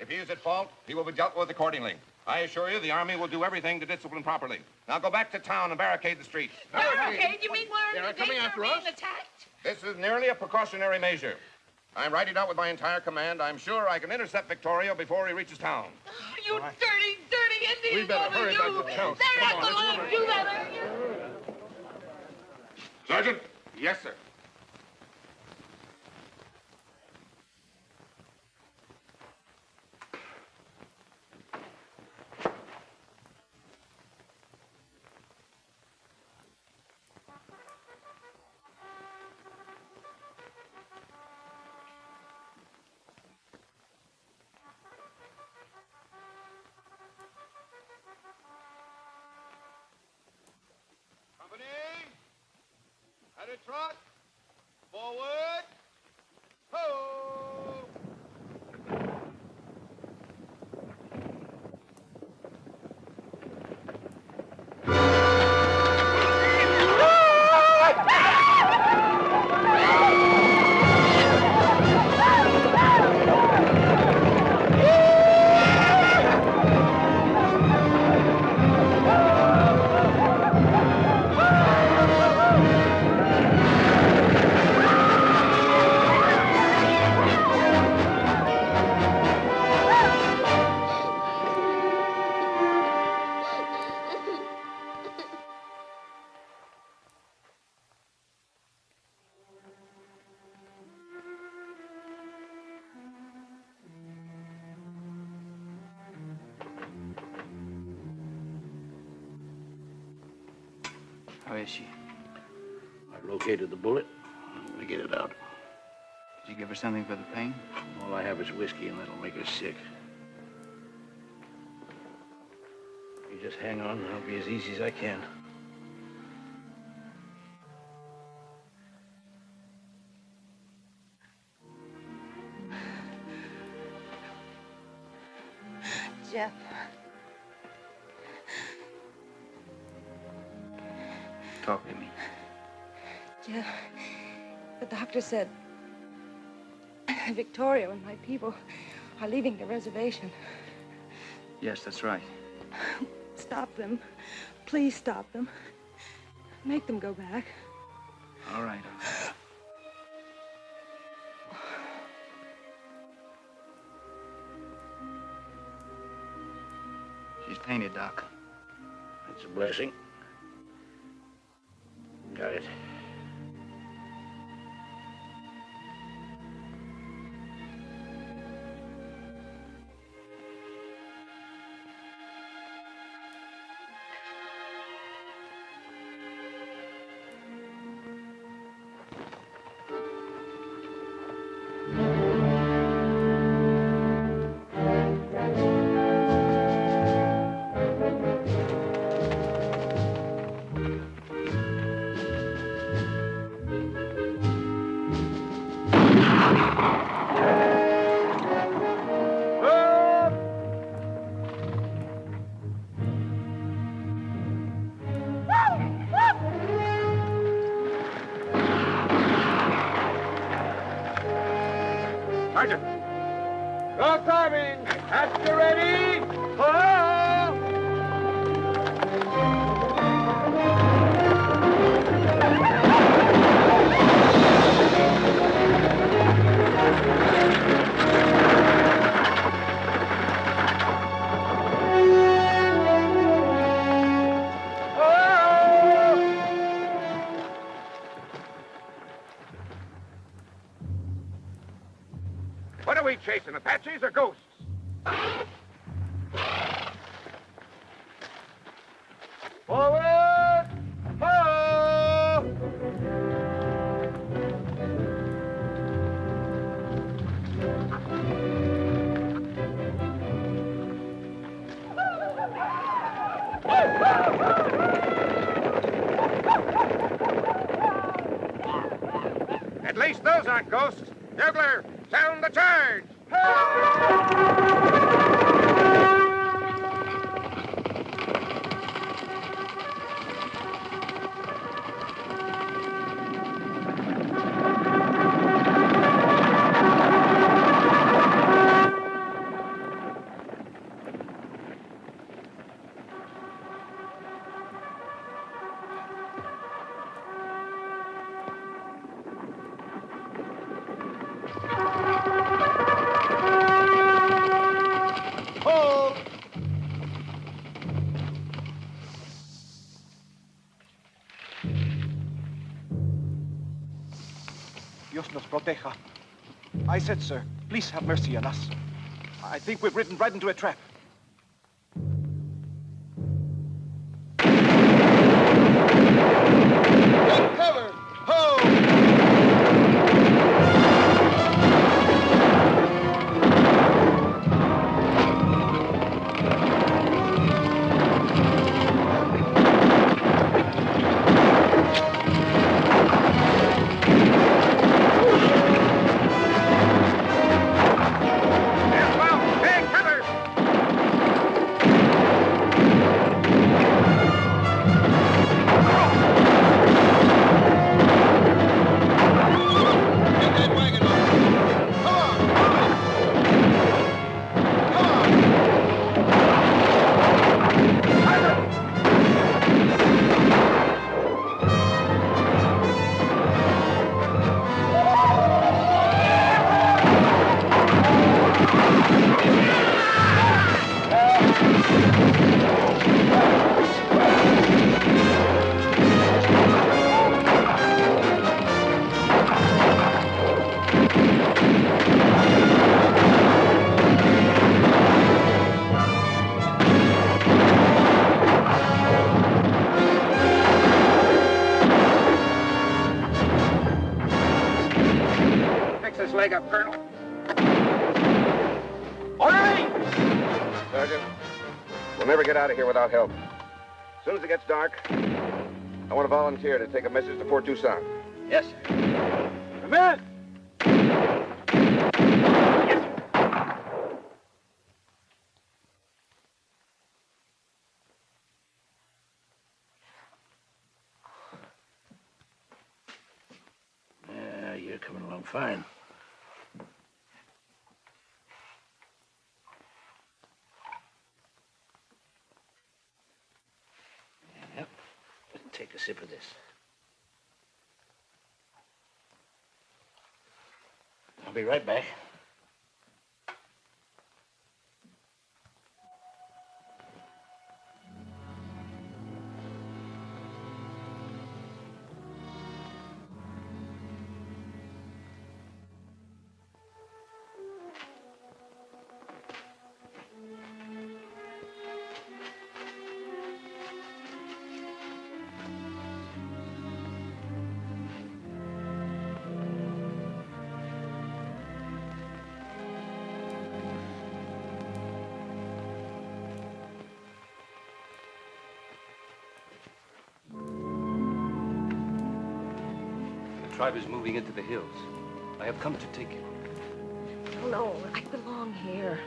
If he is at fault, he will be dealt with accordingly. I assure you, the Army will do everything to discipline properly. Now go back to town and barricade the streets. Barricade? You mean we're in They're the coming danger after of being us? attacked? This is merely a precautionary measure. I'm writing out with my entire command. I'm sure I can intercept Victorio before he reaches town. You dirty, dirty Indian We better woman, hurry you. back to town. They're Come not on, going to let's let you do that, are you? Sergeant? Yes, sir. Company, at a trot, forward, ho! How is she? I located the bullet. I'm gonna get it out. Did you give her something for the pain? All I have is whiskey, and that'll make her sick. You just hang on, and I'll be as easy as I can. Jeff. Talk to me. Jeff, the doctor said Victoria and my people are leaving the reservation. Yes, that's right. Stop them. Please stop them. Make them go back. All right. She's painted, Doc. That's a blessing. Got it. Sergeant! Go climbing! After ready! Ho! What are we chasing, Apaches or ghosts? Forward! Ho! At least those aren't ghosts. Bugler, sound the charge! Dios nos proteja. I said, sir, please have mercy on us. I think we've ridden right into a trap. Take cover! Ho! Take cover! fix this leg up, Colonel. Orderly! Sergeant, we'll never get out of here without help. As soon as it gets dark, I want a volunteer to take a message to Fort Tucson. Yes, sir. Come in! Yeah, you're coming along fine. Yep. Take a sip of this. I'll be right back. The tribe is moving into the hills. I have come to take you. No, I belong here.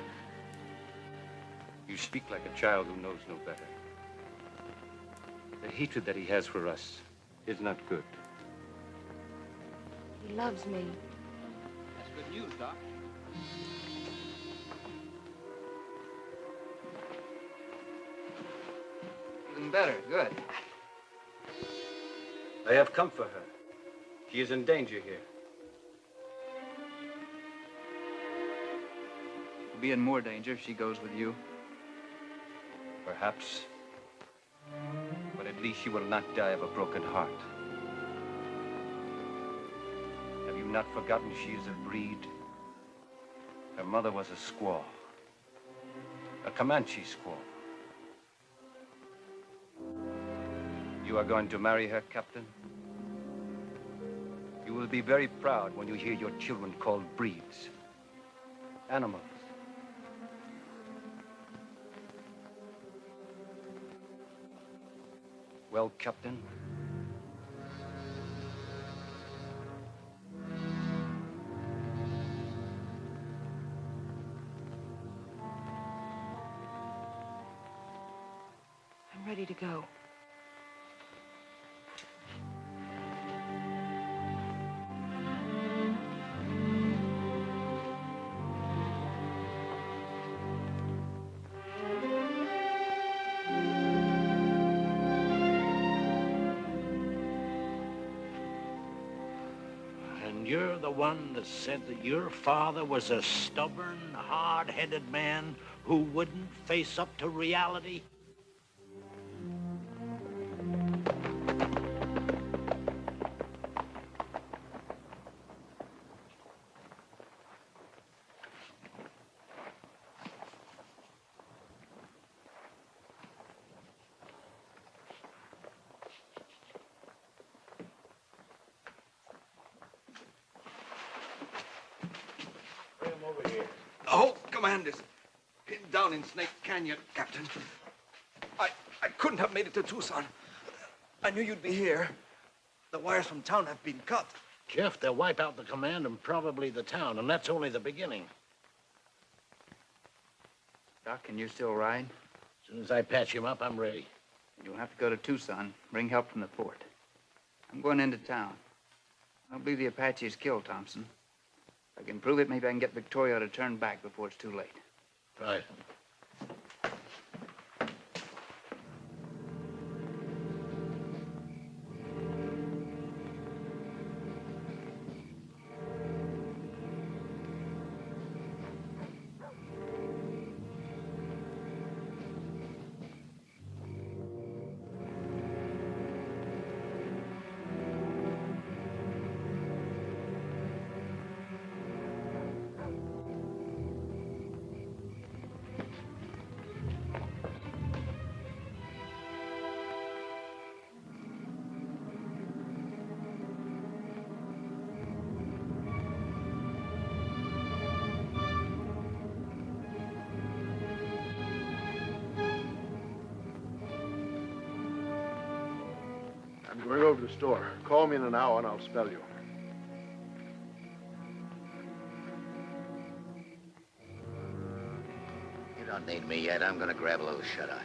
You speak like a child who knows no better. The hatred that he has for us is not good. He loves me. That's good news, Doc. Even better. Good. I have come for her. She is in danger here. She'll be in more danger if she goes with you. Perhaps. But at least she will not die of a broken heart. Have you not forgotten she is a breed? Her mother was a squaw. A Comanche squaw. You are going to marry her, Captain? You will be very proud when you hear your children called breeds. Animals. Well, Captain? I'm ready to go. And you're the one that said that your father was a stubborn, hard-headed man who wouldn't face up to reality? Oh, Commander's pinned down in Snake Canyon, Captain. I couldn't have made it to Tucson. I knew you'd be here. The wires from town have been cut. Jeff, they'll wipe out the command and probably the town, and that's only the beginning. Doc, can you still ride? As soon as I patch him up, I'm ready. You'll have to go to Tucson, bring help from the fort. I'm going into town. I don't believe the Apaches killed Thompson. If I can prove it, maybe I can get Victoria to turn back before it's too late. Right. going over to the store. Call me in an hour and I'll spell you. You don't need me yet. I'm gonna grab a little shut-eye.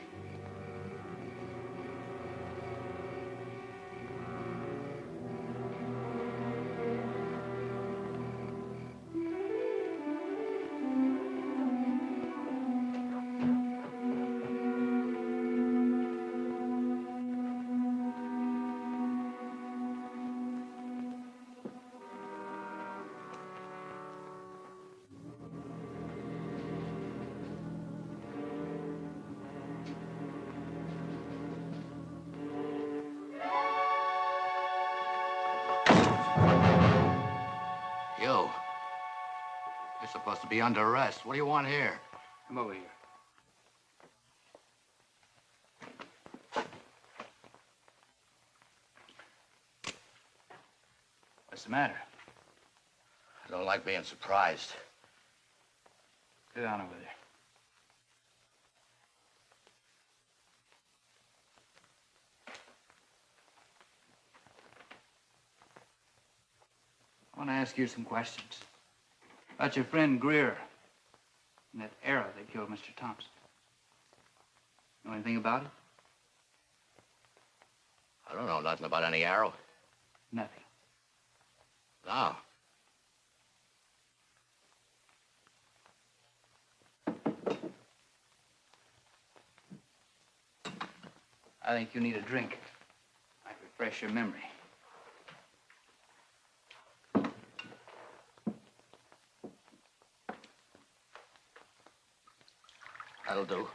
You. You're supposed to be under arrest. What do you want here? Come over here. What's the matter? I don't like being surprised. Sit down over there. I want to ask you some questions. About your friend Greer and that arrow that killed Mr. Thompson. Know anything about it? I don't know nothing about any arrow. Nothing. No. I think you need a drink. Might refresh your memory. That'll do.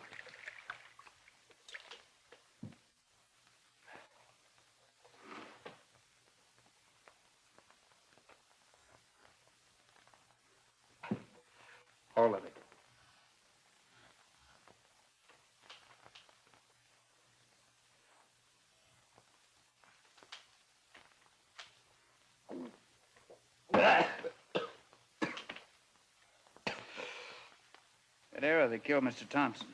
All of it. That arrow that killed Mr. Thompson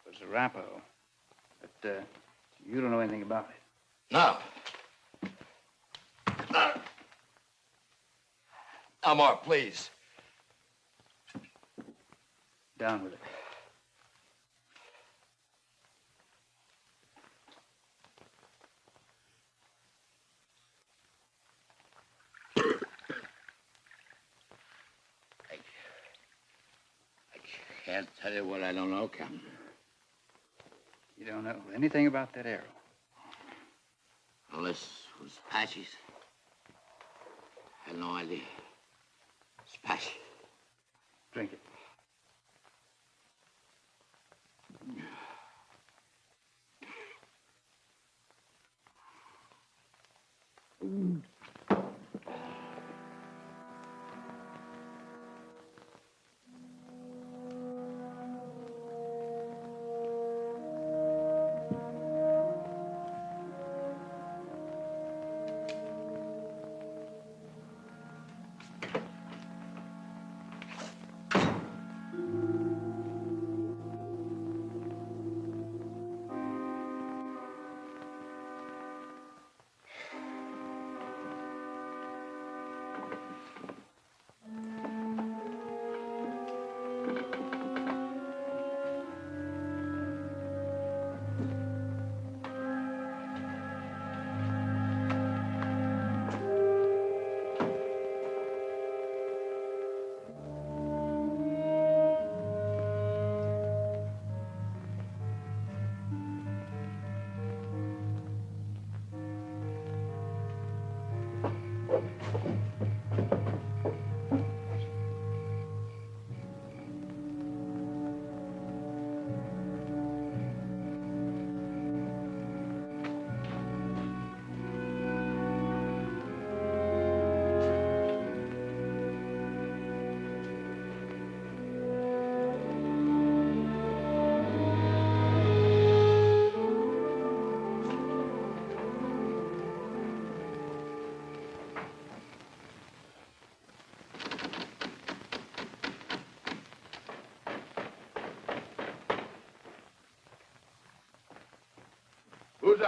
was a Arapaho, but you don't know anything about it. No. No more, please. Down with it. I can't tell you what I don't know, Captain. You don't know anything about that arrow? Unless it was Apache's. I had no idea. It's Apache. Drink it.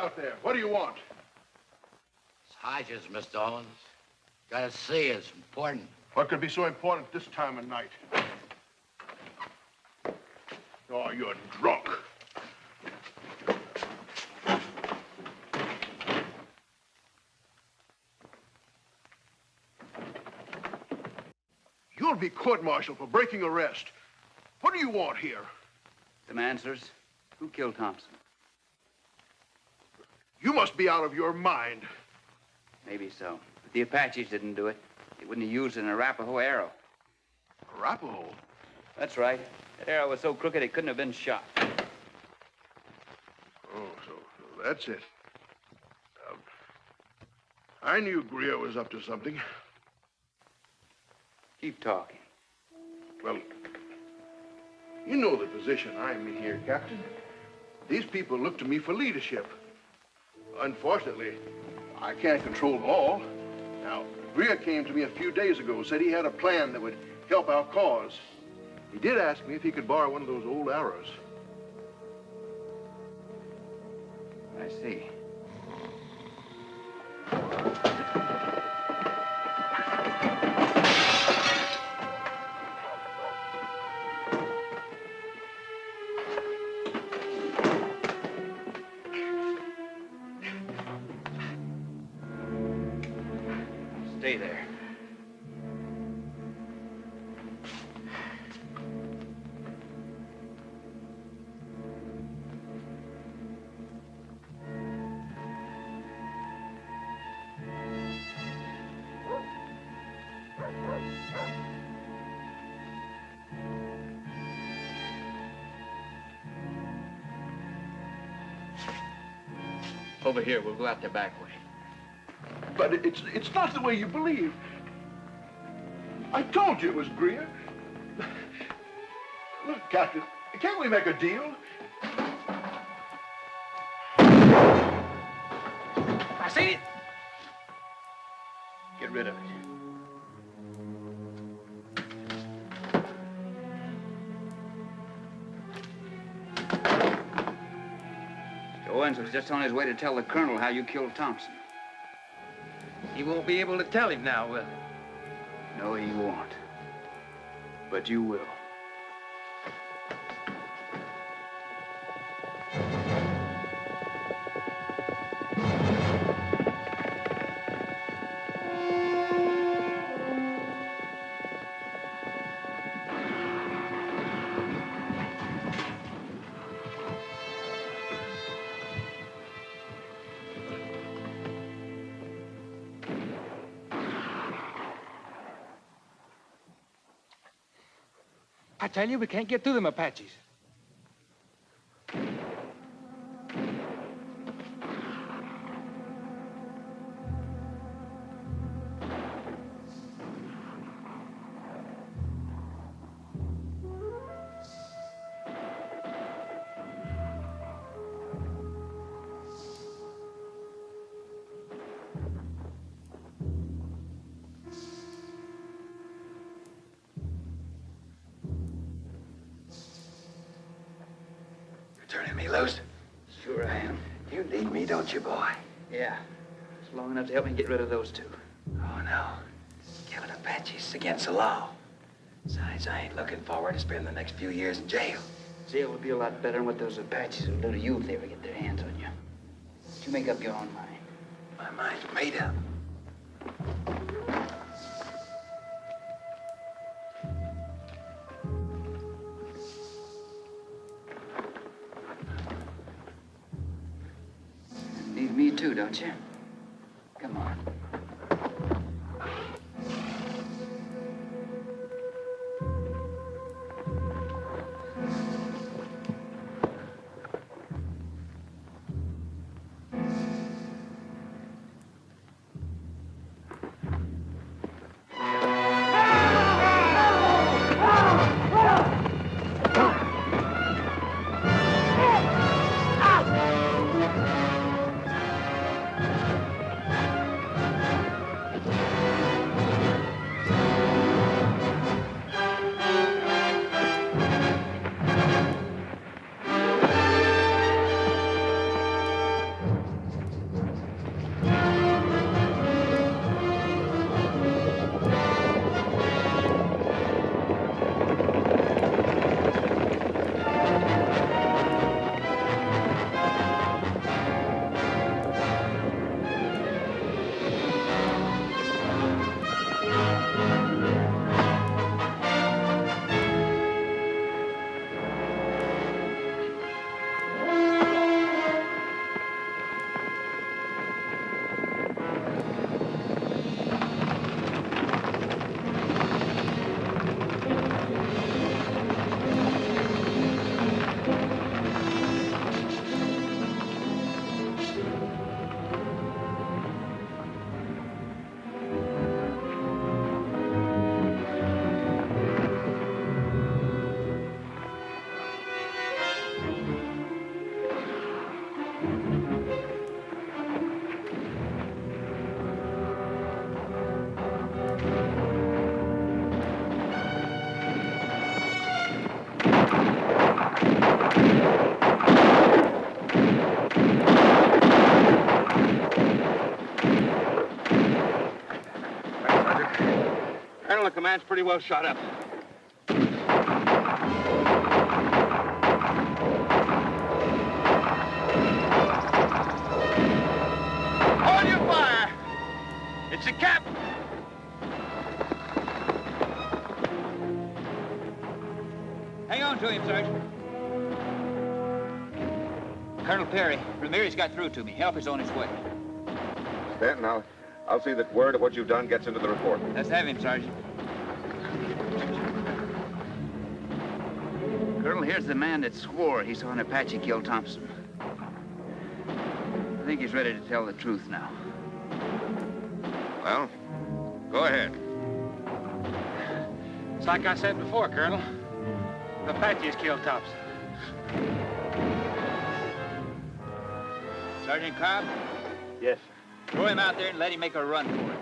out there? What do you want? It's Hodges, Mr. Owens. Gotta see you. It's important. What could be so important this time of night? Oh, you're drunk. You'll be court-martialed for breaking arrest. What do you want here? Some answers. Who killed Thompson? You must be out of your mind. Maybe so. But the Apaches didn't do it. They wouldn't have used an Arapaho arrow. Arapaho? That's right. That arrow was so crooked it couldn't have been shot. Oh, so that's it. I knew Greer was up to something. Keep talking. Well, you know the position I'm in here, Captain. These people look to me for leadership. Unfortunately, I can't control them all. Now, Greer came to me a few days ago, said he had a plan that would help our cause. He did ask me if he could borrow one of those old arrows. I see. Stay there. Over here, we'll go out the back way. But it's not the way you believe. I told you it was Greer. Look, Captain, can't we make a deal? I seen it. Get rid of it. Owens was just on his way to tell the colonel how you killed Thompson. He won't be able to tell him now, will he? No, he won't. But you will. I tell you, we can't get through them Apaches. Turning me loose? Sure I am. You need me, don't you, boy? Yeah. It's long enough to help me get rid of those two. Oh, no. Killing Apaches against the law. Besides, I ain't looking forward to spending the next few years in jail. Jail would be a lot better than what those Apaches would do to you if they ever get their hands on you. But you make up your own mind. My mind's made up. Need me too, don't you? Come on. Colonel, the command's pretty well shot up. Hold your fire! It's the captain! Hang on to him, Sergeant. Colonel Perry, Ramirez got through to me. Help is on its way. Stanton, I'll see that word of what you've done gets into the report. Let's have him, Sergeant. Colonel, here's the man that swore he saw an Apache kill Thompson. I think he's ready to tell the truth now. Well, go ahead. It's like I said before, Colonel. The Apaches killed Thompson. Sergeant Cobb? Yes. Throw him out there and let him make a run for it.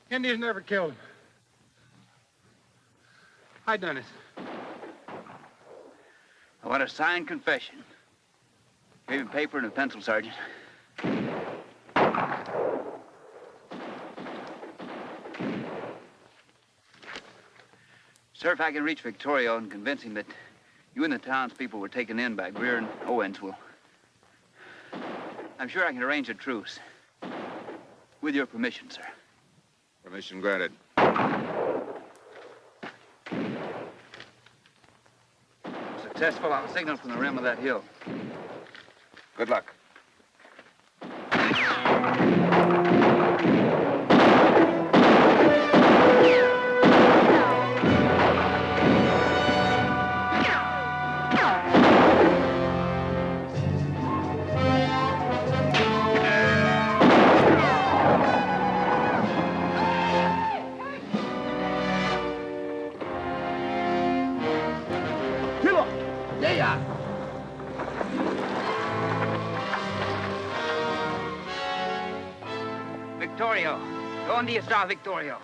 Indians never killed him. I done it. I want a signed confession. Give him paper and a pencil, Sergeant. Sir, if I can reach Victorio and convince him that you and the townspeople were taken in by Greer and Owens, I'm sure I can arrange a truce. With your permission, sir. Permission granted. Successful, I'll signal from the rim of that hill. Good luck. Victorio. ¿Dónde está Victorio?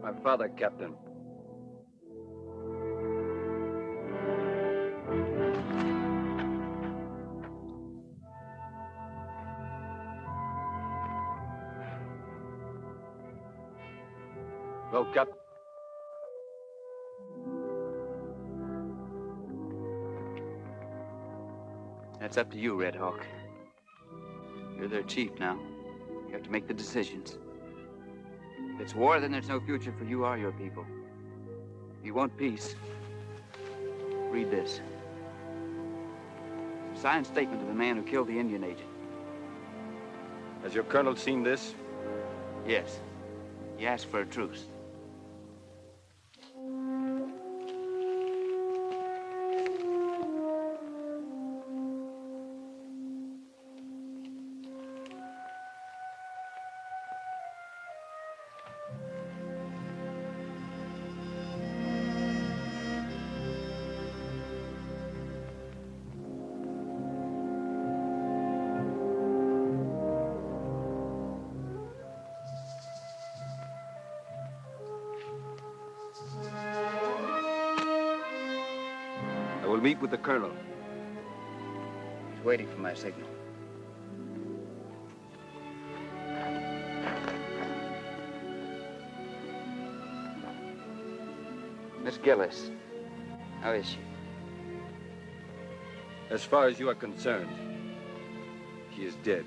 My father, Captain. Well, Captain. That's up to you, Red Hawk. You're their chief now. You have to make the decisions. If it's war, then there's no future for you or your people. If you want peace, read this. It's a signed statement of the man who killed the Indian agent. Has your colonel seen this? Yes. He asked for a truce. I will meet with the colonel. He's waiting for my signal. Miss Gillis, how is she? As far as you are concerned, she is dead.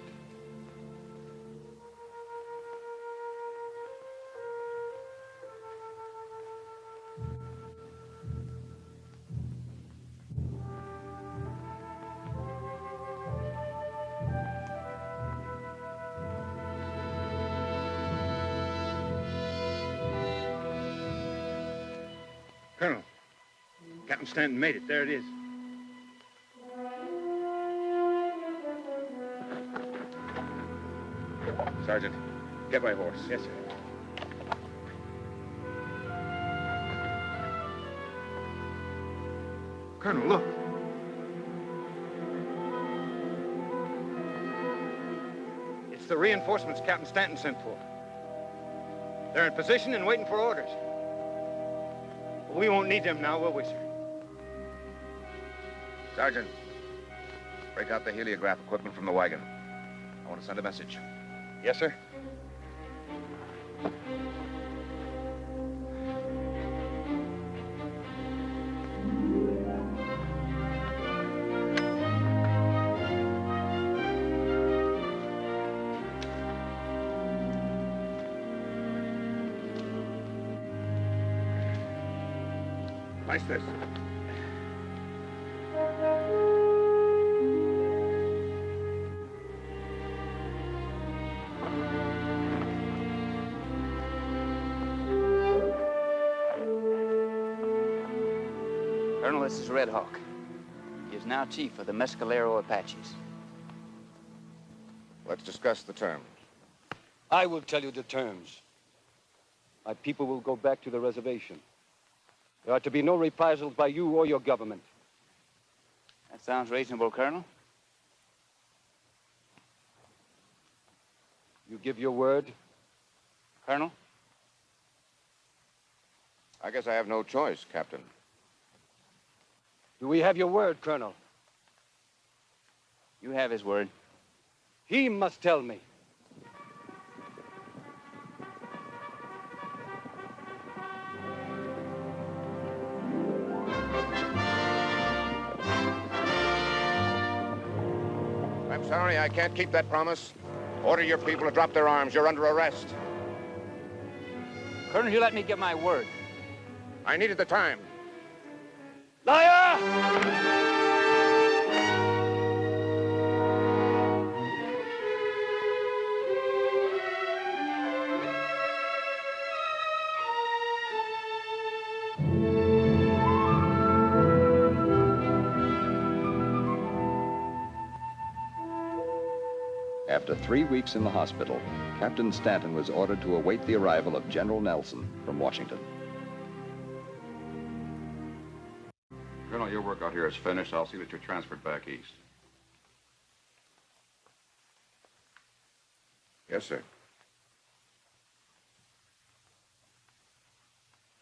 Colonel, Captain Stanton made it. There it is. Sergeant, get my horse. Yes, sir. Colonel, look. It's the reinforcements Captain Stanton sent for. They're in position and waiting for orders. We won't need them now, will we, sir? Sergeant, break out the heliograph equipment from the wagon. I want to send a message. Yes, sir. Nice this. Colonel, this is Red Hawk. He is now chief of the Mescalero Apaches. Let's discuss the terms. I will tell you the terms. My people will go back to the reservation. There are to be no reprisals by you or your government. That sounds reasonable, Colonel. You give your word? Colonel? I guess I have no choice, Captain. Do we have your word, Colonel? You have his word. He must tell me. I'm sorry, I can't keep that promise. Order your people to drop their arms. You're under arrest. Colonel, you let me give my word. I needed the time. Liar! After 3 weeks in the hospital, Captain Stanton was ordered to await the arrival of General Nelson from Washington. Colonel, your work out here is finished. I'll see that you're transferred back east. Yes, sir.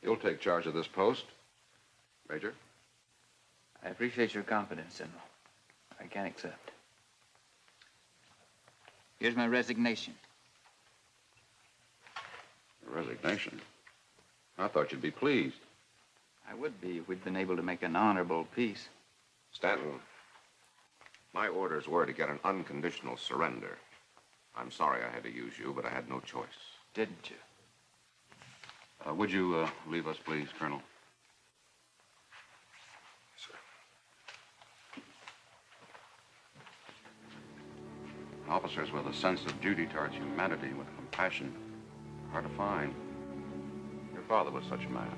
You'll take charge of this post, Major. I appreciate your confidence, General. I can accept. Here's my resignation. Resignation? I thought you'd be pleased. I would be if we'd been able to make an honorable peace. Stanton, my orders were to get an unconditional surrender. I'm sorry I had to use you, but I had no choice. Didn't you? Would you leave us, please, Colonel? Officers with a sense of duty towards humanity and with compassion, hard to find. Your father was such a man.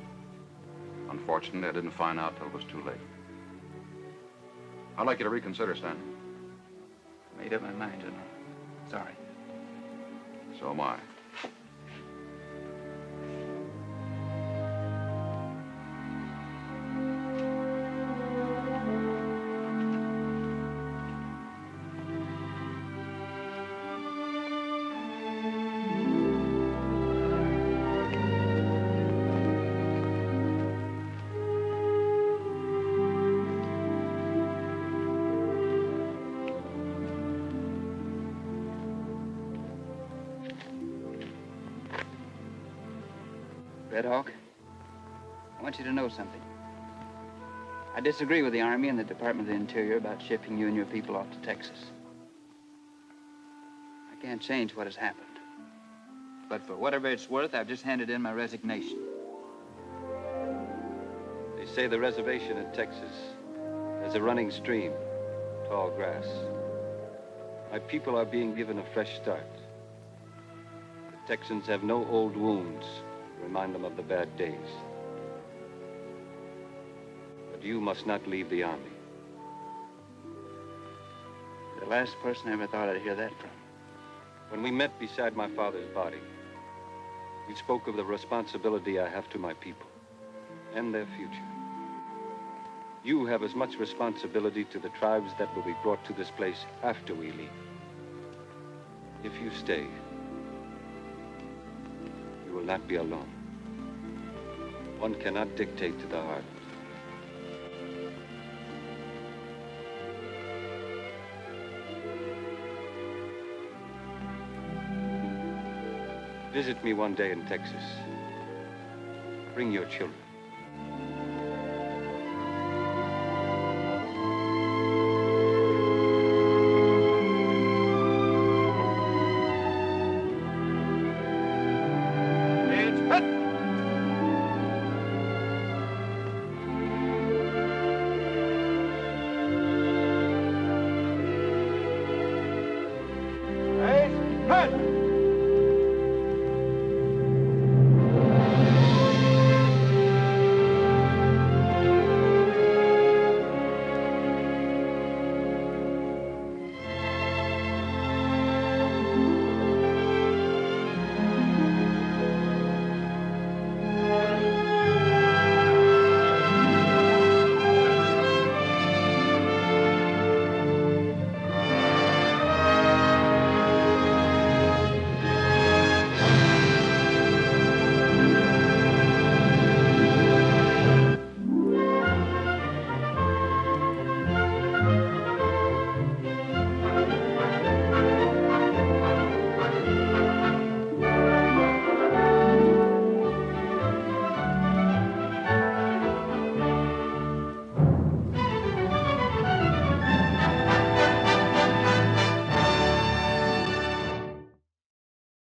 Unfortunately, I didn't find out till it was too late. I'd like you to reconsider, Stanton. I made up my mind, General. Sorry. So am I. Red Hawk, I want you to know something. I disagree with the Army and the Department of the Interior about shipping you and your people off to Texas. I can't change what has happened. But for whatever it's worth, I've just handed in my resignation. They say the reservation in Texas has a running stream, tall grass. My people are being given a fresh start. The Texans have no old wounds to remind them of the bad days. But you must not leave the Army. You're the last person I ever thought I'd hear that from. When we met beside my father's body, we spoke of the responsibility I have to my people and their future. You have as much responsibility to the tribes that will be brought to this place after we leave. If you stay, you will not be alone. One cannot dictate to the heart. Visit me one day in Texas. Bring your children.